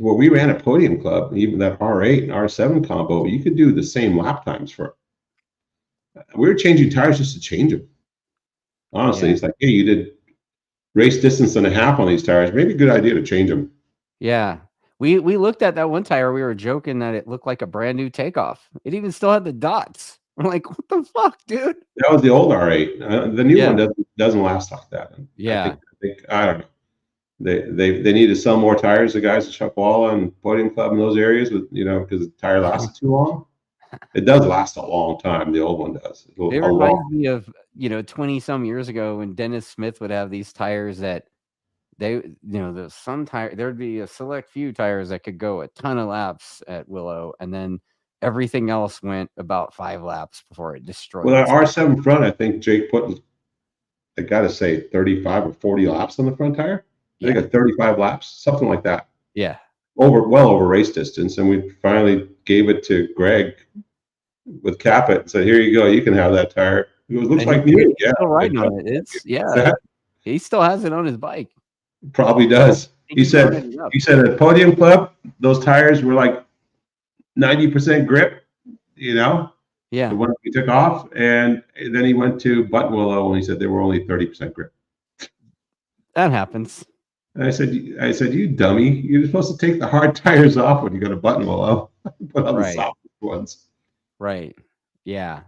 when we ran a Podium Club, even that R8 and R7 combo, you could do the same lap times for. We were changing tires just to change them. Honestly, it's like, hey, you did race distance and a half on these tires. Maybe a good idea to change them. Yeah. We looked at that one tire. We were joking that it looked like a brand new Takeoff. It even still had the dots. We're like, what the fuck, dude? That was the old R8. The new one doesn't last like that. Yeah. I don't know. They need to sell more tires to guys at Chuckwalla and Podium Club in those areas, with because the tire lasted too long. It does last a long time. The old one does. It reminds me of 20 some years ago when Dennis Smith would have these tires that there's some tire. There'd be a select few tires that could go a ton of laps at Willow, and then everything else went about 5 laps before it destroyed. Well, that R7 front, I think Jake put I got to say 35 or 40 laps on the front tire. I think a 35 laps, something like that. Yeah. Well over race distance. And we finally gave it to Greg with Capit and said, here you go. You can have that tire. It looks like new. He's still riding on it. He still has it on his bike. Probably does. He said at Podium Club, those tires were like 90% grip, you know? Yeah. The one we took off. And then he went to Buttonwillow and he said they were only 30% grip. That happens. And I said, you dummy, you're supposed to take the hard tires off when you go to Buttonwillow. Put on the soft ones. Right. Yeah.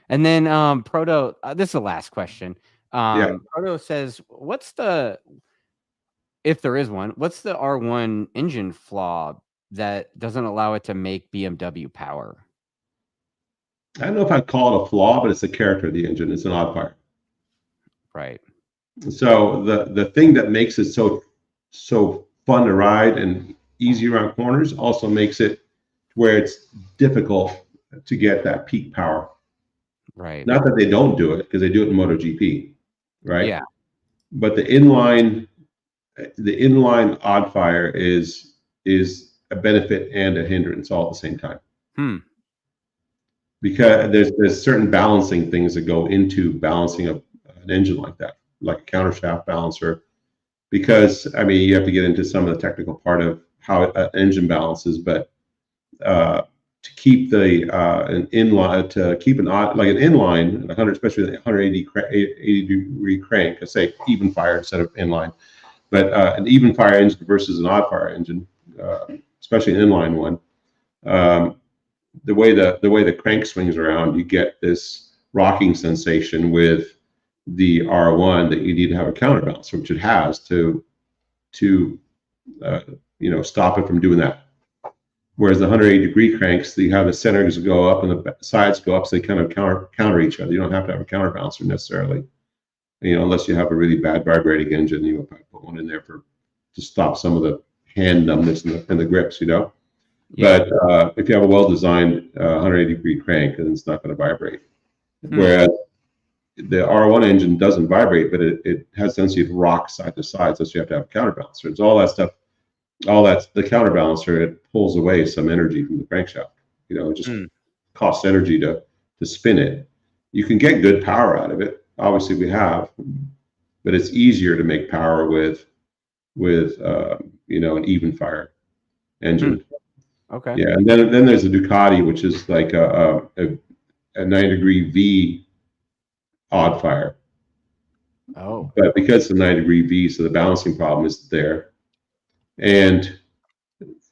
And then Proto, this is the last question. Proto says, if there is one, what's the R1 engine flaw that doesn't allow it to make BMW power? I don't know if I'd call it a flaw, but it's the character of the engine. It's an odd fire. Right. So the thing that makes it so fun to ride and easy around corners also makes it where it's difficult to get that peak power. Right. Not that they don't do it, because they do it in MotoGP, right? Yeah. But the inline odd fire is a benefit and a hindrance all at the same time. Because there's certain balancing things that go into balancing an engine like that, like a countershaft balancer. Because I mean, you have to get into some of the technical part of how an engine balances, but to keep an inline 100, especially the 180 degree crank, I say even fire instead of inline, but an even fire engine versus an odd fire engine, especially an inline one, the way the crank swings around, you get this rocking sensation with the R1 that you need to have a counterbalance, which it has to stop it from doing that. Whereas the 180 degree cranks, you have the centers go up and the sides go up, so they kind of counter each other. You don't have to have a counterbalancer necessarily, unless you have a really bad vibrating engine. You would put one in there to stop some of the hand numbness and the grips, Yeah. But if you have a well-designed 180 degree crank, then it's not going to vibrate. Whereas the R1 engine doesn't vibrate, but it has tendency to rock side to side, so you have to have a counterbalancer. It's all that stuff. All that's the counterbalancer. It pulls away some energy from the crankshaft. It just costs energy to spin it. You can get good power out of it. Obviously, we have, but it's easier to make power with an even fire engine. Okay. Yeah, and then there's a Ducati, which is like a 90 degree V odd fire. Oh. But because it's a 90 degree V, so the balancing problem is there. And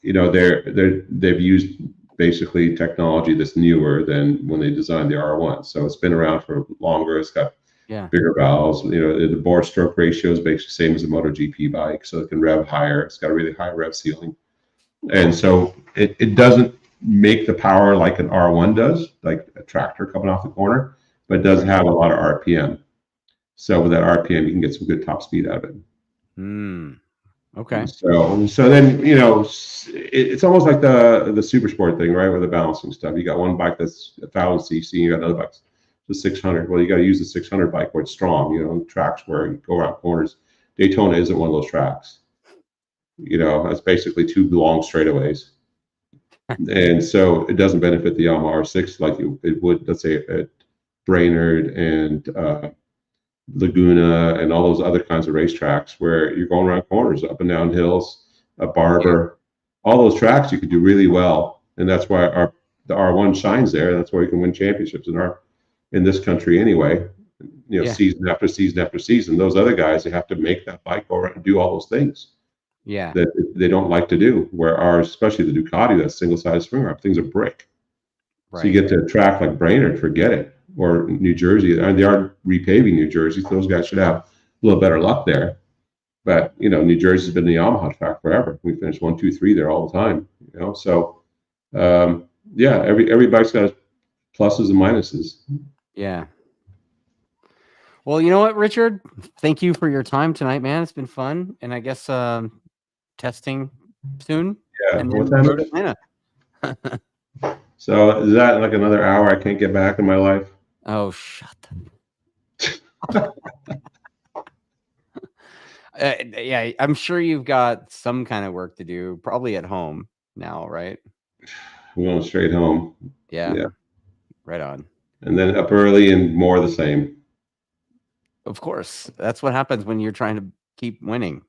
they've used basically technology that's newer than when they designed the R1. So it's been around for longer. It's got bigger valves. The bore stroke ratio is basically the same as a MotoGP bike, so it can rev higher. It's got a really high rev ceiling, and so it doesn't make the power like an R1 does, like a tractor coming off the corner, but it does have a lot of RPM. So with that RPM, you can get some good top speed out of it. Okay. So then it's almost like the super sport thing, right? With the balancing stuff. You got one bike that's 1,000 cc, you got another bike that's 600. Well, you got to use the 600 bike where it's strong. Tracks where you go around corners. Daytona isn't one of those tracks. It's basically two long straightaways, and so it doesn't benefit the Yamaha R6 like it would, let's say, at Brainerd and Laguna and all those other kinds of racetracks where you're going around corners, up and down hills, a Barber, all those tracks you could do really well, and that's why the R1 shines there. That's why you can win championships in this country anyway. Season after season after season. Those other guys, they have to make that bike go around and do all those things. Yeah, that they don't like to do. Where ours, especially the Ducati, that single-sided swing arm, things are brick. Right. So you get to a track like Brainerd, forget it. Or New Jersey, and they are repaving New Jersey, so those guys should have a little better luck there. But New Jersey's been the Yamaha track forever. We finished 1, 2, 3 there all the time. So every bike's got pluses and minuses. Yeah. Well, you know what, Richard? Thank you for your time tonight, man. It's been fun, and I guess testing soon. Yeah. And what time? Atlanta. So is that like another hour I can't get back in my life? Oh, shut up. Yeah, I'm sure you've got some kind of work to do, probably at home now, right? We're going straight home. Yeah. Right on. And then up early and more of the same. Of course. That's what happens when you're trying to keep winning.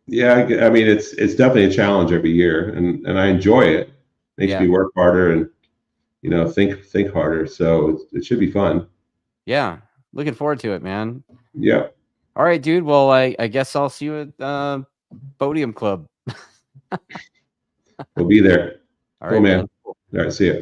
Yeah, I mean, it's definitely a challenge every year, and I enjoy it. Makes me work harder and, you know, think harder. So it should be fun. Yeah, looking forward to it, man. Yeah. All right, dude. Well, I guess I'll see you at Podium Club. We'll be there. All Cool, right, man. All right, see ya.